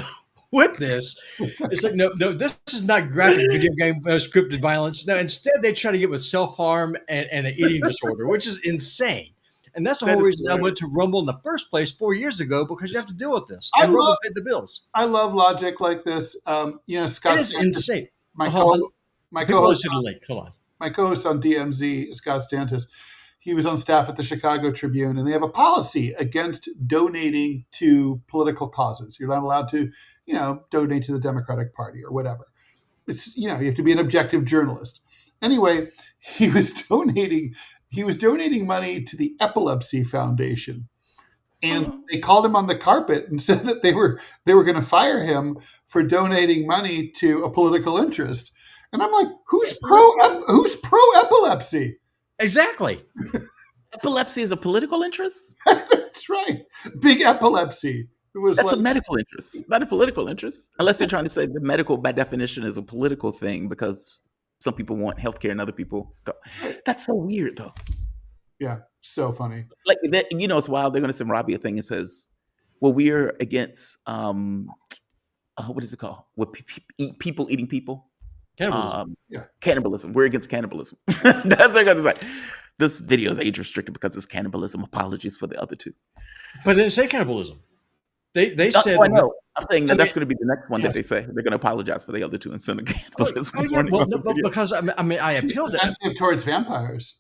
with this. It's like no, this is not graphic video game scripted violence. No, instead they try to get with self-harm and an eating disorder, which is insane. And that's the whole reason I went to Rumble in the first place 4 years ago, because you have to deal with this. And Rumble paid the bills. I love logic like this. Scott. It is insane. My co-host to the link. Hold on. My co-host on DMZ, Scott Stantis, he was on staff at the Chicago Tribune, and they have a policy against donating to political causes. You're not allowed to, donate to the Democratic Party or whatever. It's, you have to be an objective journalist. Anyway, he was donating money to the Epilepsy Foundation. And they called him on the carpet and said that they were going to fire him for donating money to a political interest. And I'm like, who's pro epilepsy? Exactly. Epilepsy is a political interest? That's right. Big epilepsy. That's a medical interest, not a political interest. Unless they're trying to say the medical, by definition, is a political thing because some people want healthcare and other people don't. That's so weird, though. Yeah, so funny. Like that, it's wild. They're going to send Robby a thing that says, "Well, we're against what is it called? What people eating people? Cannibalism. Cannibalism. We're against cannibalism." That's what they're going to say. This video is age restricted because it's cannibalism. Apologies for the other two. But they didn't say cannibalism. They said. I know. I'm saying that's going to be the next one that they say. They're going to apologize for the other two and send a cannibalism. Because I appealed it. Sensitive towards vampires.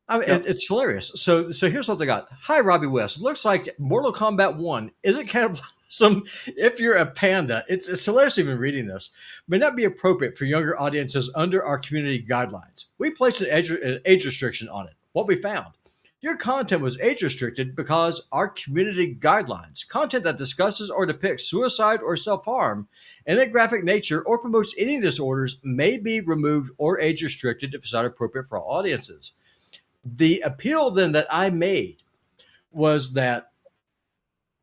It's hilarious. So here's what they got. Hi, Robby West. Looks like Mortal Kombat 1 isn't cannibalism if you're a panda. It's hilarious even reading this. May not be appropriate for younger audiences under our community guidelines. We placed an age restriction on it. What we found. Your content was age restricted because our community guidelines, content that discusses or depicts suicide or self-harm in a graphic nature or promotes eating disorders, may be removed or age restricted if it's not appropriate for all audiences. The appeal then that I made was that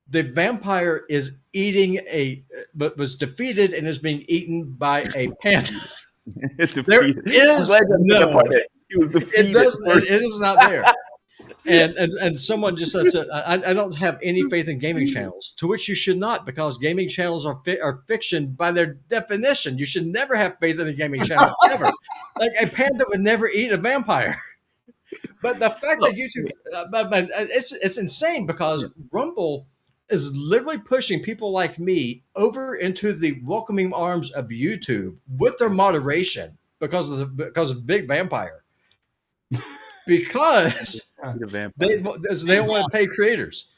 the vampire is but was defeated and is being eaten by a panda. There is no. It is not there. And someone just said, I don't have any faith in gaming channels, to which you should not, because gaming channels are fiction by their definition. You should never have faith in a gaming channel, ever. Like a panda would never eat a vampire. But the fact that YouTube, it's insane because Rumble is literally pushing people like me over into the welcoming arms of YouTube with their moderation because of Big Vampire. Because they don't want to pay creators.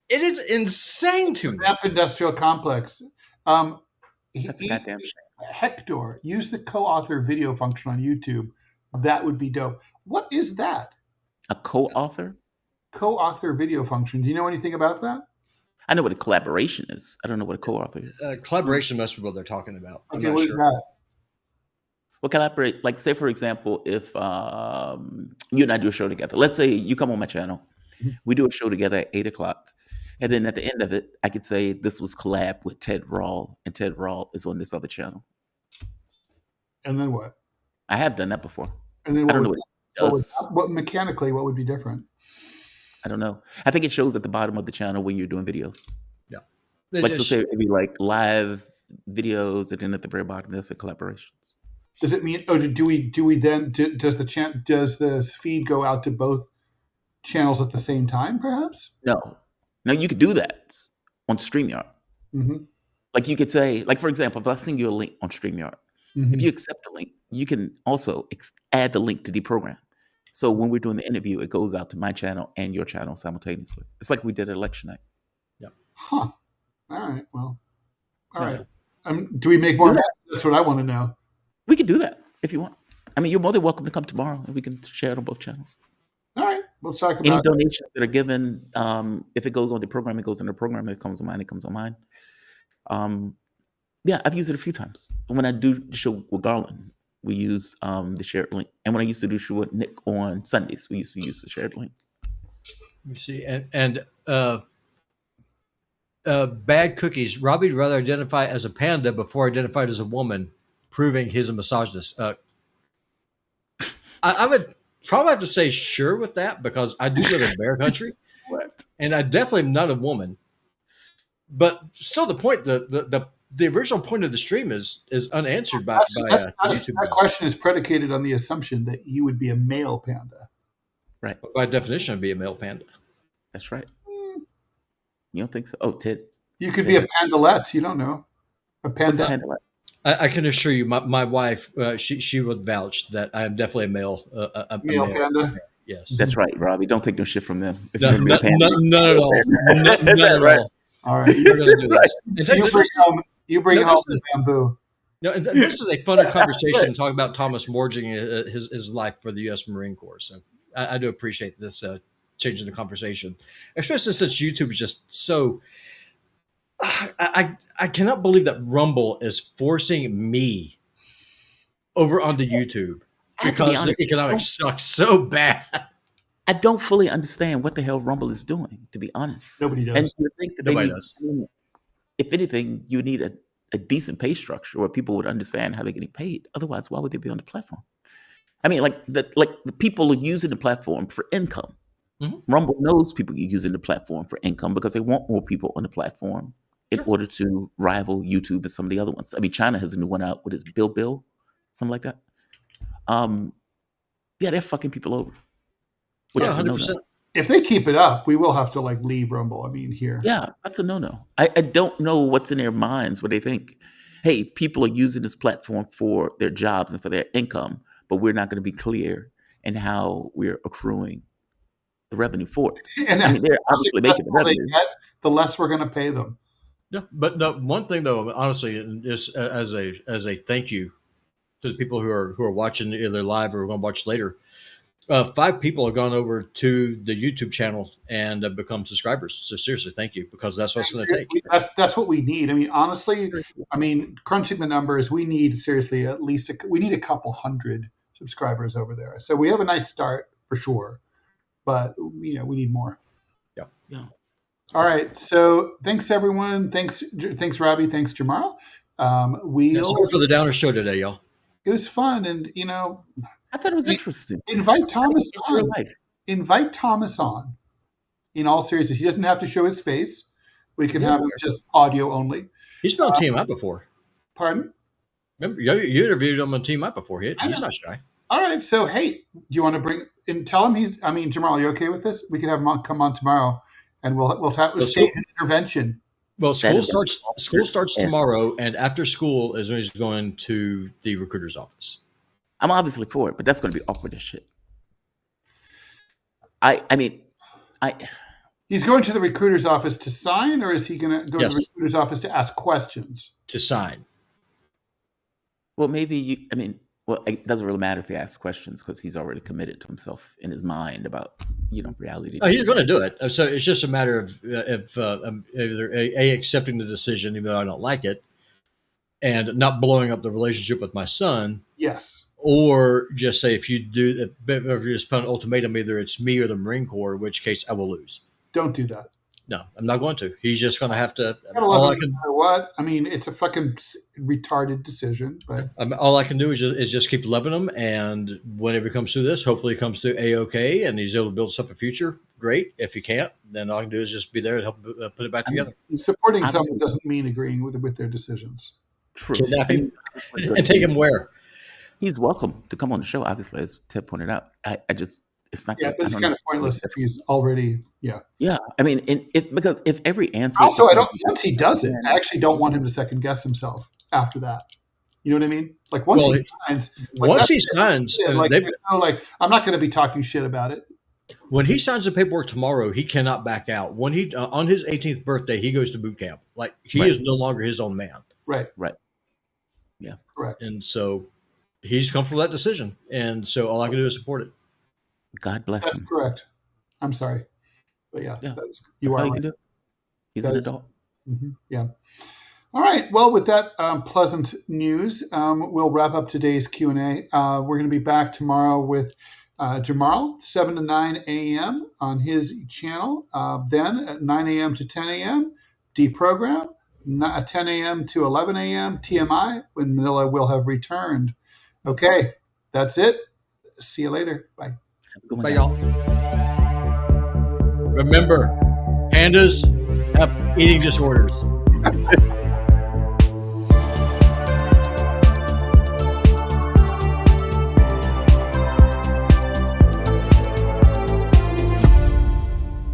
It is insane to me. That industrial complex. That's a goddamn shame. Hector, use the co-author video function on YouTube. That would be dope. What is that? A co-author? Co-author video function. Do you know anything about that? I know what a collaboration is. I don't know what a co-author is. Collaboration must be what they're talking about. I'm Okay, not what sure. is that? Well, collaborate, like say, for example, if you and I do a show together. Let's say you come on my channel. We do a show together at 8 o'clock. And then at the end of it, I could say this was collab with Ted Rall, and Ted Rall is on this other channel. And then what? I have done that before. And then I don't know what it does. What mechanically, what would be different? I don't know. I think it shows at the bottom of the channel when you're doing videos. Yeah. Like, so say maybe like live videos, and then at the very bottom, there's a collaborations. Does it mean? Oh, do we then? Does the feed go out to both channels at the same time? Perhaps. No, you could do that on StreamYard. Mm-hmm. Like you could say, like for example, if I send you a link on StreamYard, if you accept the link, you can also add the link to DeProgram. So when we're doing the interview, it goes out to my channel and your channel simultaneously. It's like we did at election night. Yeah. Huh. All right. Well. All right. Do we make more? That's what I want to know. We can do that if you want. I mean, you're more than welcome to come tomorrow, and we can share it on both channels. All right. Let's talk about any donations that are given. If it goes on the program, it goes on the program. If it comes on mine, it comes on mine. Yeah, I've used it a few times. When I do the show with Garland, we use the shared link. And when I used to do the show with Nick on Sundays, we used to use the shared link. You see, and bad cookies. Robby'd rather identify as a panda before identified as a woman, proving he's a misogynist. I would probably have to say sure with that, because I do live in bear country, and I definitely am not a woman. But still, the point, the original point of the stream is unanswered by YouTube. That question is predicated on the assumption that you would be a male panda. Right. But by definition, I'd be a male panda. That's right. You don't think so? Oh, tits. You could be a pandalette. You don't know. A panda. Pandalette? I can assure you, my wife, she would vouch that I am definitely a male. A male panda. Yes. That's right, Robby. Don't take no shit from them. None at all. None at all. All right. We're going to do this. You bring home the bamboo. No, and this is a funner conversation talking about Thomas mortgaging his life for the U.S. Marine Corps. So I do appreciate this changing the conversation, especially since YouTube is just so. I cannot believe that Rumble is forcing me over onto YouTube because the economics suck so bad. I don't fully understand what the hell Rumble is doing, to be honest. Nobody does. And you think that Nobody does. If anything, you need a decent pay structure where people would understand how they're getting paid. Otherwise, why would they be on the platform? I mean, like the people are using the platform for income. Mm-hmm. Rumble knows people are using the platform for income because they want more people on the platform in order to rival YouTube and some of the other ones. I mean, China has a new one out. What is Bill? Something like that. Yeah, they're fucking people over. Which is 100%. If they keep it up, we will have to leave Rumble. I mean, here. Yeah, that's a no-no. I don't know what's in their minds where they think, hey, people are using this platform for their jobs and for their income, but we're not going to be clear in how we're accruing the revenue for it. And I mean, they're obviously making the revenue. The less we're going to pay them. Yeah, but no, one thing though, honestly, just as a thank you to the people who are watching either live or going to watch later. 5 people have gone over to the YouTube channel and become subscribers. So seriously, thank you, because that's what it's going to take. That's what we need. I mean, honestly, crunching the numbers, we need seriously we need a couple hundred subscribers over there. So we have a nice start for sure, but we need more. Yeah. All right. So thanks everyone. Thanks Robby. Thanks Jamarl. Sorry for the downer show today, y'all. It was fun, and I thought it was interesting. Invite Thomas on. Invite Thomas on. In all seriousness, he doesn't have to show his face. We can have him just audio only. He's been on Team Up before. Pardon? Remember, you interviewed him on Team Up before. He's not shy. All right. So, hey, do you want to bring and tell him Jamarl, are you okay with this? We can have him come on tomorrow, and we'll have state intervention. Well, school starts tomorrow, and after school is when he's going to the recruiter's office. I'm obviously for it, but that's going to be awkward as shit. He's going to the recruiter's office to sign, or is he going to go to the recruiter's office to ask questions? To sign. Well, maybe Well, it doesn't really matter if he asks questions because he's already committed to himself in his mind about, reality. Oh, he's going to do it. So it's just a matter of either accepting the decision, even though I don't like it, and not blowing up the relationship with my son. Yes. Or just say, if you do, if you just put an ultimatum, either it's me or the Marine Corps, in which case I will lose. Don't do that. No, I'm not going to. He's just going to have to. No matter what? I mean, it's a fucking retarded decision. But all I can do is just keep loving him, and whenever he comes through this, hopefully he comes through a-okay, and he's able to build himself a future. Great. If he can't, then all I can do is just be there and help put it back together. Supporting someone doesn't mean agreeing with their decisions. True. Kidnap him and take him where? He's welcome to come on the show. Obviously, as Ted pointed out, it's not. Yeah, but it's kind of pointless if he's already. Yeah. Yeah, I mean, because if every answer. Also, once he does it, I actually don't want him to second guess himself after that. You know what I mean? Like once he signs. I'm not going to be talking shit about it. When he signs the paperwork tomorrow, he cannot back out. When he on his 18th birthday, he goes to boot camp. Like he is no longer his own man. Right. Yeah. Correct. And so he's comfortable with that decision, and so all I can do is support it. God bless him. That's correct. I'm sorry, but you that's are. All you can do. He's an adult. Mm-hmm. Yeah. All right. Well, with that pleasant news, we'll wrap up today's Q&A. We're going to be back tomorrow with Jamarl, 7 to 9 a.m. on his channel. Then at 9 a.m. to 10 a.m., DeProgram. 10 a.m. to 11 a.m. TMI, when Manila will have returned. Okay, that's it. See you later. Bye. Bye, y'all. Remember, pandas have eating disorders.